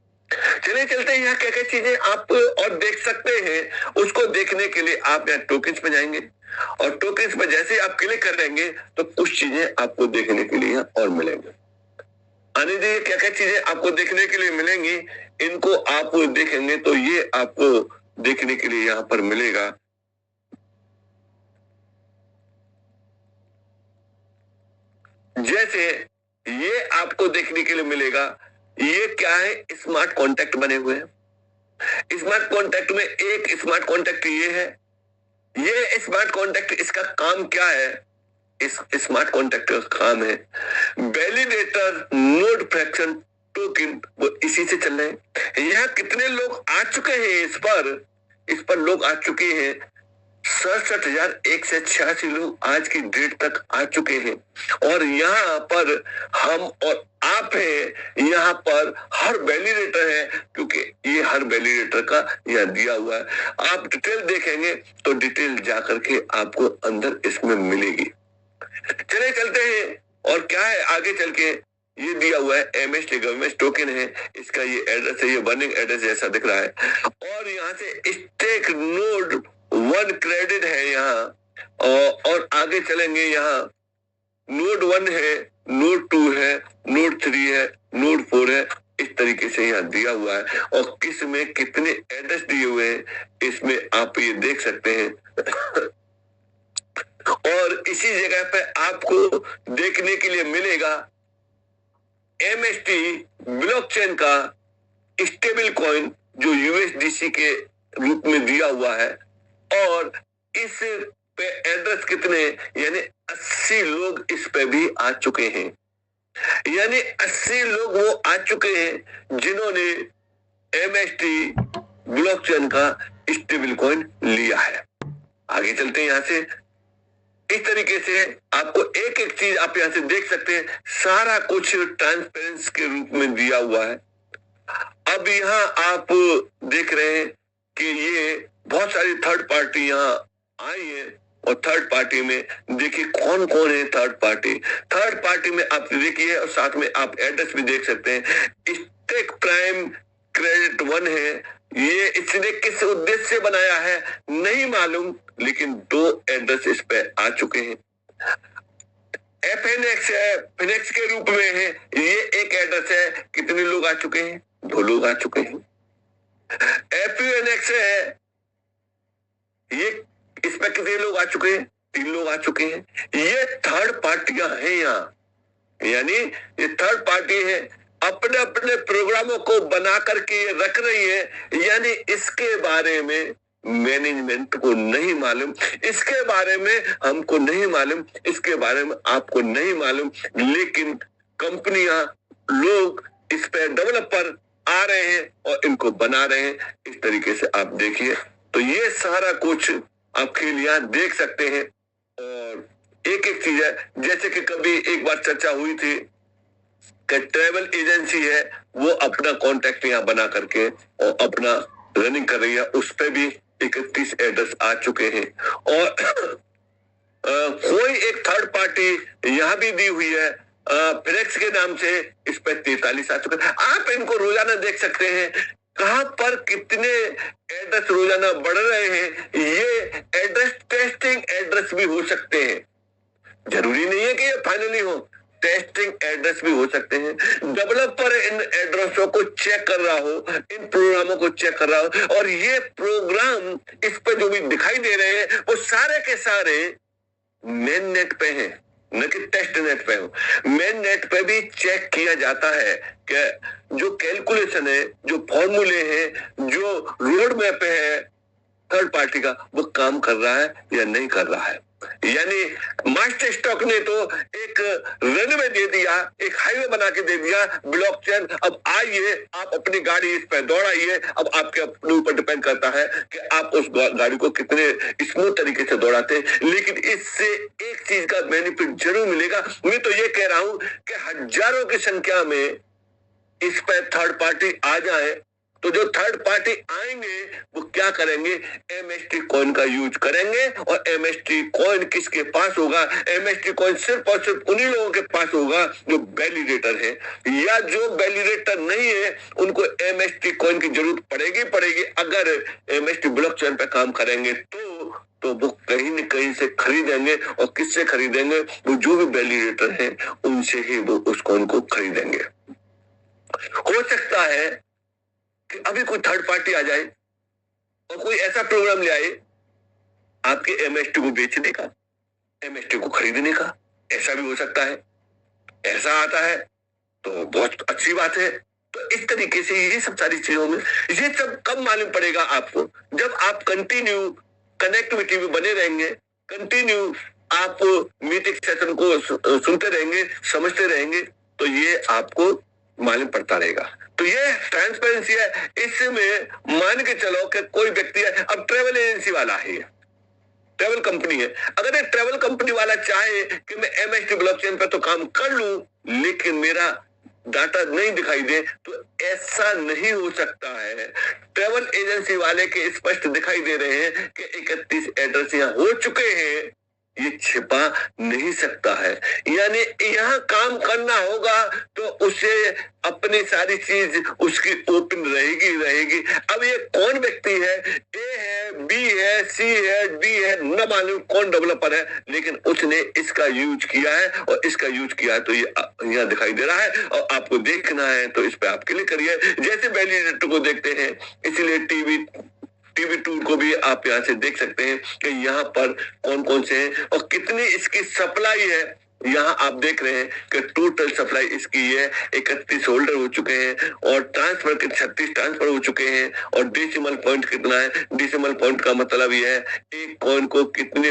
चलिए चलते हैं, यहाँ क्या क्या चीजें आप और देख सकते हैं। उसको देखने के लिए आप यहाँ टोकन्स पे जाएंगे, और टोकन्स पे जैसे ही आप क्लिक करेंगे तो कुछ चीजें आपको देखने के लिए यहाँ और मिलेंगे। आने दीजिए, क्या क्या चीजें आपको देखने के लिए मिलेंगी, इनको आप देखेंगे तो ये आपको देखने के लिए यहाँ पर मिलेगा। जैसे ये आपको देखने के लिए मिलेगा, ये क्या है, स्मार्ट कॉन्टैक्ट बने हुए हैं। स्मार्ट कॉन्टैक्ट में एक स्मार्ट कॉन्टैक्ट ये है, ये स्मार्ट कॉन्टैक्ट इसका काम क्या है, इस स्मार्ट कॉन्टैक्ट का काम है वैलिडेटर नोड फ्रैक्शन टोकन, वो इसी से चल रहे हैं। यहाँ कितने लोग आ चुके हैं, इस पर लोग आ चुके हैं 67,186 लोग आज की डेट तक आ चुके हैं। और यहाँ पर हम और आप हैं, यहाँ पर हर वैलिडेटर है, क्योंकि ये हर वैलिडेटर का यहाँ दिया हुआ है। आप डिटेल देखेंगे तो डिटेल जाकर के आपको अंदर इसमें मिलेगी। चले चलते हैं, और क्या है आगे चल के ये दिया हुआ है MST गवर्नमेंट टोकन है, इसका ये एड्रेस है, ये बर्निंग एड्रेस जैसा दिख रहा है। और यहाँ से स्टेक नोड 1 क्रेडिट है यहाँ, और आगे चलेंगे, यहाँ नोड 1 है, नोड 2 है, नोड 3 है, नोड 4 है, इस तरीके से यहाँ दिया हुआ है। और किस में कितने एड्रेस दिए हुए हैं इसमें आप ये देख सकते हैं। और इसी जगह पे आपको देखने के लिए मिलेगा MST ब्लॉकचेन का स्टेबल कॉइन जो USDC के रूप में दिया हुआ है, और इस पे एड्रेस कितने, यानी 80 लोग इस पे भी आ चुके हैं। यानी 80 लोग वो आ चुके हैं जिन्होंने MST ब्लॉकचेन का स्टेबल कॉइन लिया है। आगे चलते हैं यहाँ से। इस तरीके से आपको एक एक चीज आप यहाँ से देख सकते हैं, सारा कुछ ट्रांसपेरेंस के रूप में दिया हुआ है। अब यहाँ आप देख रहे हैं कि ये बहुत सारी थर्ड पार्टी यहाँ आई है, और थर्ड पार्टी में देखिए कौन कौन है थर्ड पार्टी में आप देखिए, और साथ में आप एड्रेस भी देख सकते हैं। स्टेक प्राइम क्रेडिट वन है, ये इसने किस उद्देश्य से बनाया है नहीं मालूम, लेकिन 2 एड्रेस इस पे आ चुके हैं। FNX है, फिनेक्स के रूप में है, ये एक एड्रेस है, कितने लोग आ चुके हैं? 2 लोग आ चुके हैं। FUNX है, ये इस पे कितने लोग आ चुके हैं? 3 लोग आ चुके हैं। ये थर्ड पार्टियां हैं यहाँ, यानी ये थर्ड पार्टी है, अपने अपने प्रोग्रामों को बना करके ये रख रही है, यानी इसके बारे में मैनेजमेंट को नहीं मालूम, इसके बारे में हमको नहीं मालूम, इसके बारे में आपको नहीं मालूम, लेकिन कंपनियां, लोग इस पे डेवलपर आ रहे हैं और इनको बना रहे हैं। इस तरीके से आप देखिए, तो ये सारा कुछ आप खेल यहाँ देख सकते हैं। और एक एक चीज है, जैसे कि कभी एक बार चर्चा हुई थी कि ट्रैवल एजेंसी है वो अपना कॉन्टेक्ट यहाँ बना करके और अपना रनिंग कर रही है, उस पे भी 31 एड्रेस आ चुके हैं। और कोई एक थर्ड पार्टी यहाँ भी दी हुई है फिनेक्स के नाम से, इस पे 43 आ चुके हैं। आप इनको रोजाना देख सकते हैं, कहां पर कितने एड्रेस रोजाना बढ़ रहे हैं। ये एड्रेस टेस्टिंग एड्रेस भी हो सकते हैं, जरूरी नहीं है कि ये फाइनली हो, टेस्टिंग एड्रेस भी हो सकते हैं। डेवलपर इन एड्रेसों को चेक कर रहा हो, इन प्रोग्रामों को चेक कर रहा हो, और ये प्रोग्राम इस पे जो भी दिखाई दे रहे हैं वो सारे के सारे मेन नेट पे हैं, न कि टेस्ट नेट पे हो। मेन नेट पे भी चेक किया जाता है कि जो कैलकुलेशन है, जो फॉर्मूले हैं, जो रोड मैप है थर्ड पार्टी का, वो काम कर रहा है या नहीं कर रहा है। यानी मास्टर स्टॉक ने तो एक रनवे दे दिया, एक हाईवे बना के दे दिया, ब्लॉकचेन, अब आइए आप अपनी गाड़ी इस पर दौड़ाइए। अब आपके अपने ऊपर डिपेंड करता है कि आप उस गाड़ी को कितने स्मूथ तरीके से दौड़ाते हैं, लेकिन इससे एक चीज का बेनिफिट जरूर मिलेगा। मैं तो ये कह रहा हूं कि हजारों की संख्या में इस पर थर्ड पार्टी आ जाए, तो जो थर्ड पार्टी आएंगे वो क्या करेंगे, MST कॉइन का यूज करेंगे। और MST कॉइन किसके पास होगा? MST कॉइन सिर्फ और सिर्फ उन्हीं लोगों के पास होगा जो वैलिडेटर है, या जो वैलिडेटर नहीं है उनको MST कॉइन की जरूरत पड़ेगी। अगर MST ब्लॉकचेन पे काम करेंगे तो वो कहीं न कहीं से खरीदेंगे, और किससे खरीदेंगे? वो जो भी वैलिडेटर है उनसे ही वो उस कॉइन को खरीदेंगे। हो सकता है कि अभी कोई थर्ड पार्टी आ जाए और कोई ऐसा प्रोग्राम ले आए आपके MST को बेचने का, MST को खरीदने का, ऐसा भी हो सकता है। ऐसा आता है तो बहुत अच्छी बात है। तो इस तरीके से ये सब सारी चीजों में ये सब कब मालूम पड़ेगा आपको? जब आप कंटिन्यू कनेक्टिविटी में बने रहेंगे, कंटिन्यू आप मीटिंग सेशन को सुनते रहेंगे, समझते रहेंगे, तो ये आपको मालूम पड़ता रहेगा। तो ये ट्रांसपेरेंसी है। इसमें मान के चलो कि कोई व्यक्ति है, अब ट्रेवल एजेंसी वाला है, ट्रेवल कंपनी है, अगर एक ट्रेवल कंपनी वाला चाहे कि मैं MST ब्लॉकचेन पे तो काम कर लूं, लेकिन मेरा डाटा नहीं दिखाई दे, तो ऐसा नहीं हो सकता है। ट्रेवल एजेंसी वाले के स्पष्ट दिखाई दे रहे हैं कि 31 एड्रेस यहाँ हो चुके हैं, ये छिपा नहीं सकता है। यानी यहाँ काम करना होगा तो उसे अपनी सारी चीज उसकी ओपन रहेगी। अब ये कौन व्यक्ति है, A है, B है, C है, D है, न मालूम कौन डेवलपर है, लेकिन उसने इसका यूज किया है, और इसका यूज किया है तो ये यहाँ दिखाई दे रहा है, और आपको देखना है तो इस पे आप क्लिक करिए। जैसे वैलिडेटर को देखते हैं, इसीलिए टीवी टूर को भी आप यहाँ से देख सकते हैं कि यहाँ पर कौन कौन से हैं और कितनी इसकी सप्लाई है। यहाँ आप देख रहे हैं कि टोटल सप्लाई इसकी है 31 होल्डर हो चुके हैं, और ट्रांसफर के 36 ट्रांसफर हो चुके हैं। और डेसिमल पॉइंट कितना है? डेसिमल पॉइंट का मतलब ये है एक कॉइन को कितने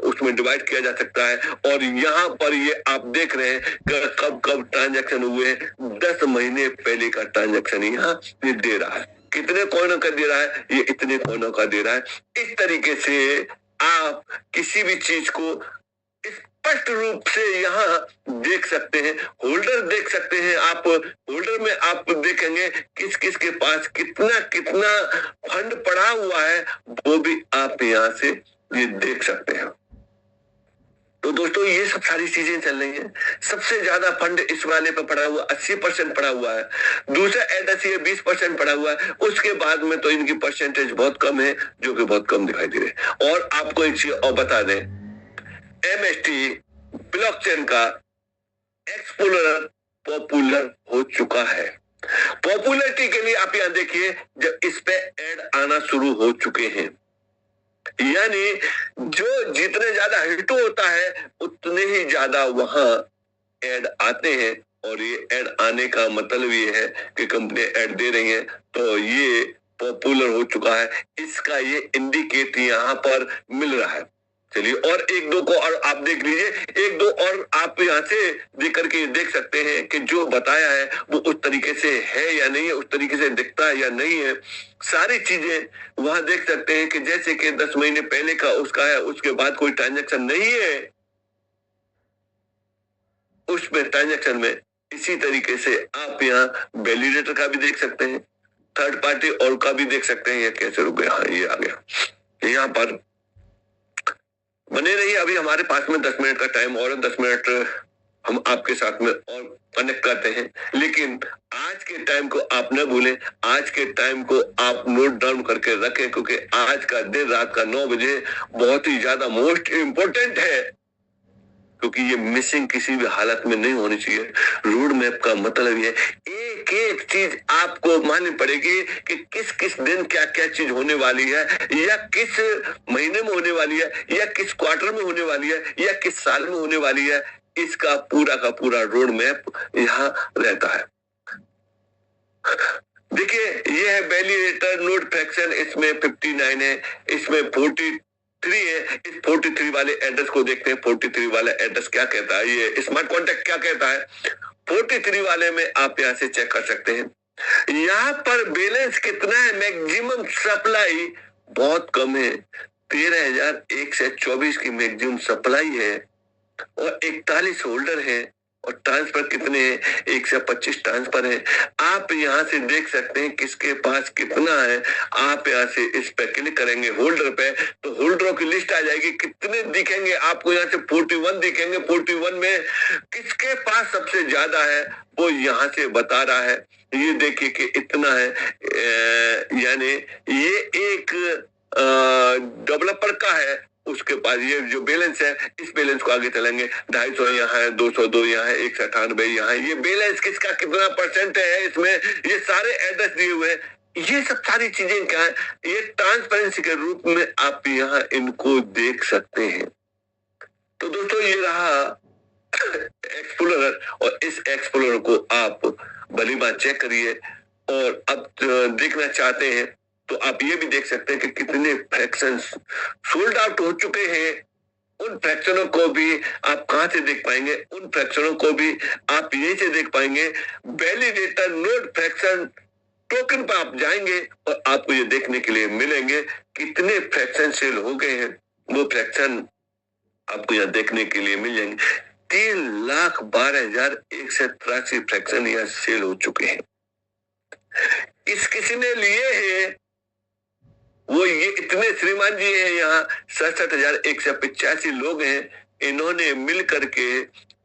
उसमें डिवाइड किया जा सकता है। और यहाँ पर ये आप देख रहे हैं कि कब कब ट्रांजेक्शन हुए हैं, 10 महीने पहले का ट्रांजेक्शन यहाँ ये दे रहा है। कितने कॉइनों का दे रहा है? ये इतने कॉइनों का दे रहा है। इस तरीके से आप किसी भी चीज को स्पष्ट रूप से यहाँ देख सकते हैं, होल्डर देख सकते हैं। आप होल्डर में आप देखेंगे किस किस के पास कितना कितना फंड पड़ा हुआ है, वो भी आप यहाँ से ये देख सकते हैं। तो दोस्तों ये सब सारी चीजें चल रही हैं। सबसे ज्यादा फंड इस वाले पे पड़ा हुआ 80% पड़ा हुआ है, दूसरा एडस ये 20% पड़ा हुआ है, उसके बाद में तो इनकी परसेंटेज बहुत कम है, जो कि बहुत कम दिखाई दे रही है। और आपको एक चीज और बता दें, एमएसटी ब्लॉकचेन का एक्सप्लोरर पॉपुलर हो चुका है। पॉपुलरिटी के लिए आप यहां देखिए, जब इस पे ऐड आना शुरू हो चुके हैं, यानी जो जितने ज्यादा हिट होता है उतने ही ज्यादा वहां ऐड आते हैं। और ये ऐड आने का मतलब ये है कि कंपनी ऐड दे रही है, तो ये पॉपुलर हो चुका है, इसका ये इंडिकेट यहाँ पर मिल रहा है। चलिए और एक दो को और आप देख लीजिए, एक दो और आप यहाँ से देख करके देख सकते हैं कि जो बताया है वो उस तरीके से है या नहीं है, उस तरीके से दिखता है या नहीं है। सारी चीजें वहां देख सकते हैं कि जैसे कि 10 महीने पहले का उसका है, उसके बाद कोई ट्रांजेक्शन नहीं है उसमें, ट्रांजेक्शन में। इसी तरीके से आप यहाँ वैलिडेटर का भी देख सकते हैं, थर्ड पार्टी और का भी देख सकते हैं। ये कैसे रुपए, हाँ ये आ गया। यहाँ पर बने रहिए, अभी हमारे पास में 10 मिनट का टाइम और 10 मिनट हम आपके साथ में और कनेक्ट करते हैं। लेकिन आज के टाइम को आप न भूलें, आज के टाइम को आप नोट डाउन करके रखें, क्योंकि आज का दिन रात का 9 बजे बहुत ही ज्यादा मोस्ट इंपोर्टेंट है, क्योंकि ये मिसिंग किसी भी हालत में नहीं होनी चाहिए। रोड मैप का मतलब ये एक एक चीज आपको माननी पड़ेगी कि किस किस दिन क्या क्या चीज होने वाली है, या किस महीने में होने वाली है, या किस क्वार्टर में होने वाली है, या किस साल में होने वाली है। इसका पूरा का पूरा रोड मैप यहाँ रहता है। देखिए ये है वैलिडेटर नोड फ्रैक्शन, इसमें 59 है, इसमें 43 है। इस 43 वाले एड्रेस को देखते हैं, 43 वाला एड्रेस क्या कहता है, ये स्मार्ट कॉन्टैक्ट क्या कहता है। 43 वाले में आप यहाँ से चेक कर सकते हैं, यहाँ पर बैलेंस कितना है, मैक्सिमम सप्लाई बहुत कम है, 13,124 की मैक्सिमम सप्लाई है, और 41 होल्डर है, और ट्रांसफर कितने हैं, 125 ट्रांसफर है। आप यहाँ से देख सकते हैं किसके पास कितना है। आप यहाँ से इस पे क्लिक करेंगे होल्डर पे, तो होल्डरों की लिस्ट आ जाएगी, कितने दिखेंगे आपको, यहाँ से 41 दिखेंगे। 41 में किसके पास सबसे ज्यादा है वो यहाँ से बता रहा है। ये देखिए कि इतना है, यानी ये एक डेवलपर का है, उसके पास ये जो बैलेंस है, इस बैलेंस को आगे चलेंगे, 250 यहाँ है, 202 यहाँ है, 198 यहाँ है। ये बैलेंस किसका कितना परसेंट है, इसमें ये सारे एड्रेस दिए हुए हैं। ये सब सारी चीजें क्या है, ये ट्रांसपेरेंसी के रूप में आप यहाँ इनको देख सकते हैं। तो दोस्तों ये रहा एक्सप्लोरर, और इस एक्सप्लोरर को आप भली बात चेक करिए। और अब देखना चाहते हैं तो आप ये भी देख सकते हैं कि कितने फ्रैक्शंस सोल्ड आउट हो चुके हैं। उन फ्रैक्शनों को भी आप कहां से देख पाएंगे, उन फ्रैक्शनों को भी आप यहीं से देख पाएंगे। वैलिडेटर नोड फ्रैक्शन टोकन पर आप जाएंगे और आपको ये देखने के लिए मिलेंगे कितने फ्रैक्शन सेल हो गए हैं। वो फ्रैक्शन आपको यहाँ देखने के लिए मिल जाएंगे। 3,12,183 फ्रैक्शन यहाँ सेल हो चुके हैं। किसी ने लिए हैं वो ये इतने श्रीमान जी हैं, यहाँ 67,185 लोग हैं, इन्होंने मिल करके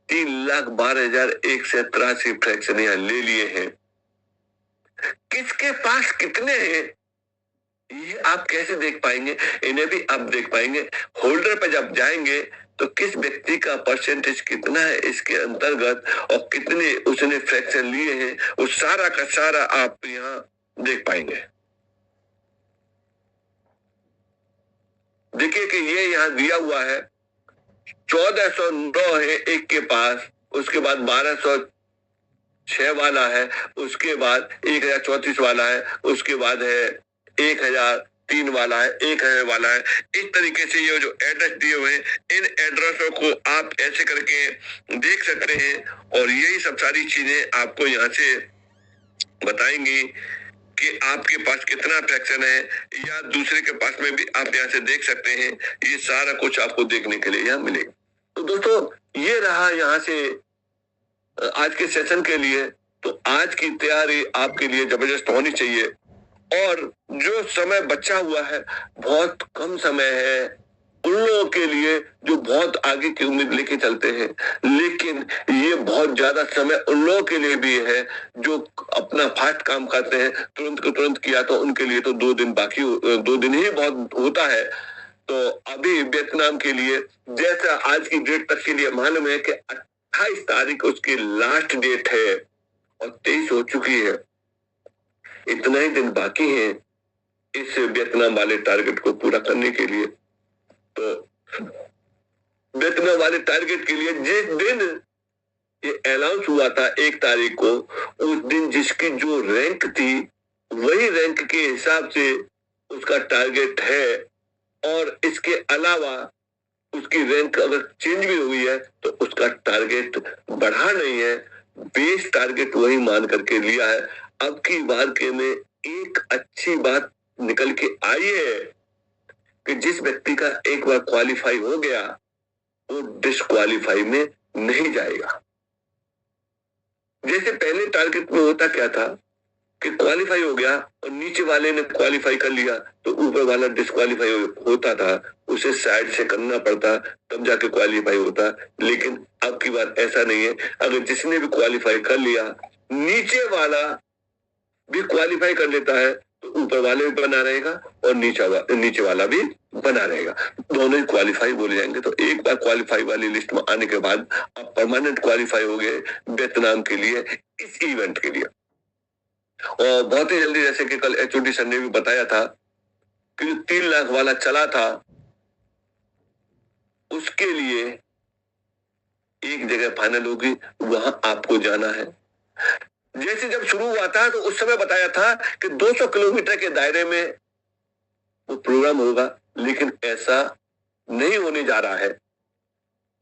3,12,183 फ्रैक्शन यहाँ ले लिए हैं। किसके पास कितने हैं ये आप कैसे देख पाएंगे, इन्हें भी आप देख पाएंगे। होल्डर पर जब जाएंगे तो किस व्यक्ति का परसेंटेज कितना है इसके अंतर्गत, और कितने उसने फ्रैक्शन लिए हैं, वो सारा का सारा आप यहाँ देख पाएंगे। देखिए कि ये यहाँ दिया हुआ है 1409 है एक के पास, उसके बाद 1206 वाला है, उसके बाद 1034 वाला है, उसके बाद है 1003 वाला है, 1000 वाला है। इस तरीके से ये जो एड्रेस दिए हुए हैं, इन एड्रेसों को आप ऐसे करके देख सकते हैं, और यही सब सारी चीजें आपको यहाँ से बताएंगी कि आपके पास कितना फ्रैक्शन है, या दूसरे के पास में भी आप यहाँ से देख सकते हैं। ये सारा कुछ आपको देखने के लिए यहाँ मिलेगा। तो दोस्तों ये रहा यहाँ से आज के सेशन के लिए। तो आज की तैयारी आपके लिए जबरदस्त होनी चाहिए, और जो समय बचा हुआ है बहुत कम समय है, उन लोगों के लिए जो बहुत आगे की उम्मीद लेके चलते हैं, लेकिन ये बहुत ज्यादा समय उन लोगों के लिए भी है जो अपना फास्ट काम करते हैं, तुरंत को तुरंत किया तो उनके लिए तो 2 दिन 2 दिन ही बहुत होता है। तो अभी वियतनाम के लिए जैसा आज की डेट तक के लिए मालूम है कि 28 तारीख उसकी लास्ट डेट है और 23 हो चुकी है। इतना ही दिन बाकी है इस वियतनाम वाले टारगेट को पूरा करने के लिए। तो वियतनाम वाले टारगेट के लिए जिस दिन ये अनाउंस हुआ था 1 तारीख को, उस दिन जिसकी जो रैंक थी वही रैंक के हिसाब से उसका टारगेट है, और इसके अलावा उसकी रैंक अगर चेंज भी हुई है तो उसका टारगेट बढ़ा नहीं है, बेस टारगेट वही मान करके लिया है। अब की बार के में एक अच्छी बात निकल के आई है कि जिस व्यक्ति का एक बार क्वालिफाई हो गया वो डिस्क्वालीफाई में नहीं जाएगा। जैसे पहले टारगेट में होता क्या था कि क्वालिफाई हो गया और नीचे वाले ने क्वालिफाई कर लिया तो ऊपर वाला डिस्क्वालीफाई होता था, उसे साइड से करना पड़ता तब जाके क्वालिफाई होता। लेकिन अब की बात ऐसा नहीं है, अगर जिसने भी क्वालिफाई कर लिया नीचे वाला भी क्वालिफाई कर लेता है तो ऊपर वाले भी बना रहेगा और नीचे वाला भी बना रहेगा, दोनों ही क्वालिफाई बोले जाएंगे। तो एक बार क्वालिफाई वाली लिस्ट में आने के बाद आप परमानेंट क्वालिफाई हो गए वियतनाम के लिए, इस इवेंट के लिए। और बहुत ही जल्दी, जैसे कि कल HOD सर ने भी बताया था कि 3 लाख वाला चला था उसके लिए एक जगह फाइनल होगी, वहां आपको जाना है। जैसे जब शुरू हुआ था तो उस समय बताया था कि 200 किलोमीटर के दायरे में वो प्रोग्राम होगा, लेकिन ऐसा नहीं होने जा रहा है।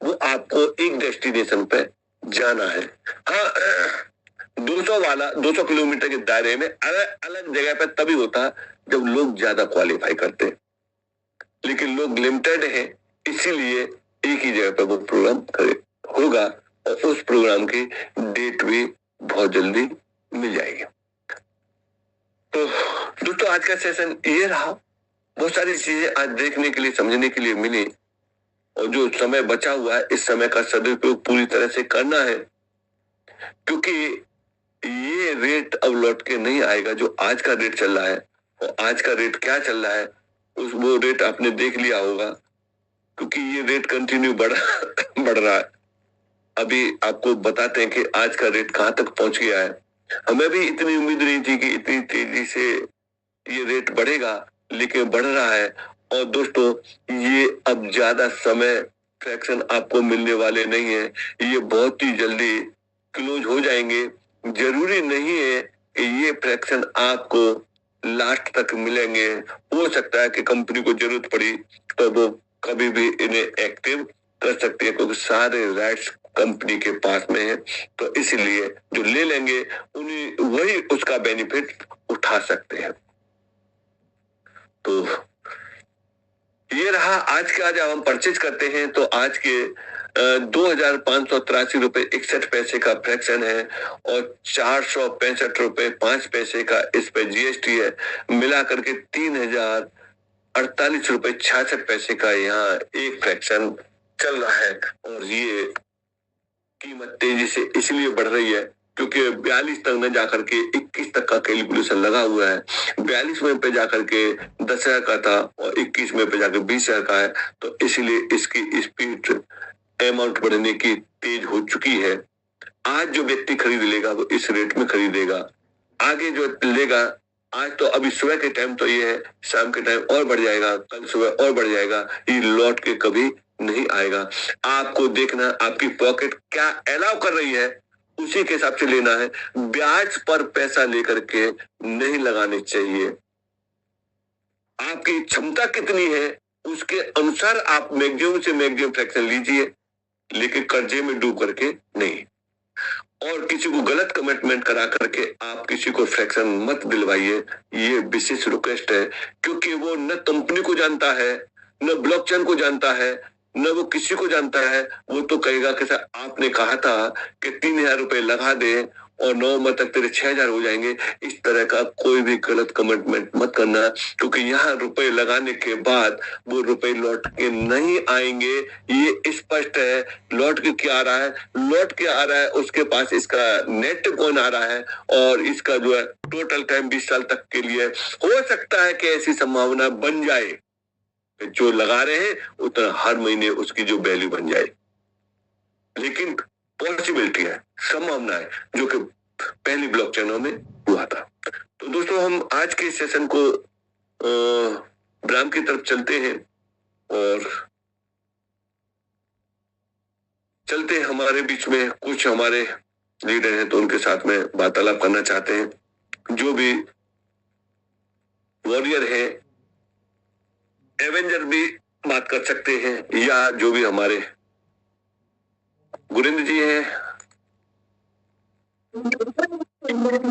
वो आपको एक डेस्टिनेशन पे जाना है। हाँ, 200 किलोमीटर के दायरे में अलग अलग जगह पे तभी होता जब लोग ज्यादा क्वालिफाई करते, लेकिन लोग लिमिटेड है, इसीलिए एक ही जगह पे वो प्रोग्राम होगा और उस प्रोग्राम की डेट भी बहुत जल्दी मिल जाएगी। तो दोस्तों आज का सेशन ये रहा, बहुत सारी चीजें आज देखने के लिए समझने के लिए मिली, और जो समय बचा हुआ है इस समय का सदुपयोग पूरी तरह से करना है, क्योंकि ये रेट अब लौट के नहीं आएगा। जो आज का रेट चल रहा है और आज का रेट क्या चल रहा है वो रेट आपने देख लिया होगा, क्योंकि ये रेट कंटिन्यू बढ़ रहा है। अभी आपको बताते हैं कि आज का रेट कहां तक पहुंच गया है। हमें भी इतनी उम्मीद नहीं थी कि इतनी तेजी से ये रेट बढ़ेगा, लेकिन बढ़ रहा है। और दोस्तों ये अब ज्यादा समय फ्रैक्शन आपको मिलने वाले नहीं है, ये बहुत ही जल्दी क्लोज हो जाएंगे। जरूरी नहीं है कि ये फ्रैक्शन आपको लास्ट तक मिलेंगे, हो सकता है कि कंपनी को जरूरत पड़ी तो वो कभी भी इन्हें एक्टिव कर सकती है, क्योंकि सारे राइट्स कंपनी के पास में है। तो इसीलिए जो ले लेंगे उन्हें वही उसका बेनिफिट उठा सकते हैं। तो ये रहा आज का। जब हम परचेज करते हैं तो आज के 2,583 रुपए 61 पैसे का फ्रैक्शन है और 465 रुपए 5 पैसे का इस पे GST है, मिला करके 3,048 रुपए 66 पैसे का यहाँ एक फ्रैक्शन चल रहा है। और ये कीमत तेजी से इसलिए बढ़ रही है क्योंकि 42 तक न जाकर के 21 तक का कैलकुलेशन लगा हुआ है। 42 में पे जाकर के 10,000 का था और 21 में पे जाकर 20,000 का है, तो इसलिए इसकी स्पीड अमाउंट बढ़ने की तेज हो चुकी है। आज जो व्यक्ति खरीद लेगा वो इस रेट में खरीदेगा, आगे जो लेगा आज तो अभी सुबह के टाइम तो ये है, शाम के टाइम और बढ़ जाएगा, कल सुबह और बढ़ जाएगा, ये लौट के कभी नहीं आएगा। आपको देखना आपकी पॉकेट क्या अलाउ कर रही है, उसी के हिसाब से लेना है। ब्याज पर पैसा लेकर के नहीं लगाने चाहिए। आपकी क्षमता कितनी है उसके अनुसार आप मैक्सिमम से मैक्सिमम फ्रैक्शन लीजिए, लेकिन कर्जे में डूब करके नहीं। और किसी को गलत कमिटमेंट करा करके आप किसी को फ्रैक्शन मत दिलवाइए, ये विशेष रिक्वेस्ट है, क्योंकि वो न कंपनी को जानता है, न ब्लॉकचेन को जानता है, न वो किसी को जानता है। वो तो कहेगा कि सर आपने कहा था कि 3,000 रुपए लगा दे और 9 मई तक तेरे 6000 हो जाएंगे, इस तरह का कोई भी गलत कमिटमेंट मत करना, क्योंकि यहाँ रुपए लगाने के बाद वो रुपए लौट के नहीं आएंगे। ये स्पष्ट है। लौट के क्या आ रहा है? लौट के आ रहा है उसके पास इसका नेट कौन आ रहा है, और इसका जो है टोटल टाइम 20 साल तक के लिए। हो सकता है कि ऐसी संभावना बन जाए, जो लगा रहे हैं उतना हर महीने उसकी जो वैल्यू बन जाए, लेकिन पॉसिबिलिटी है, संभावना है, जो कि पहली ब्लॉकचेनों में हुआ था। तो दोस्तों, हम आज के सेशन को ब्राम की तरफ चलते हैं, और चलते हमारे बीच में कुछ हमारे लीडर हैं, तो उनके साथ में वार्तालाप करना चाहते हैं। जो भी वॉरियर है, एवेंजर भी बात कर सकते हैं, या जो भी हमारे गुरिंद्र जी हैं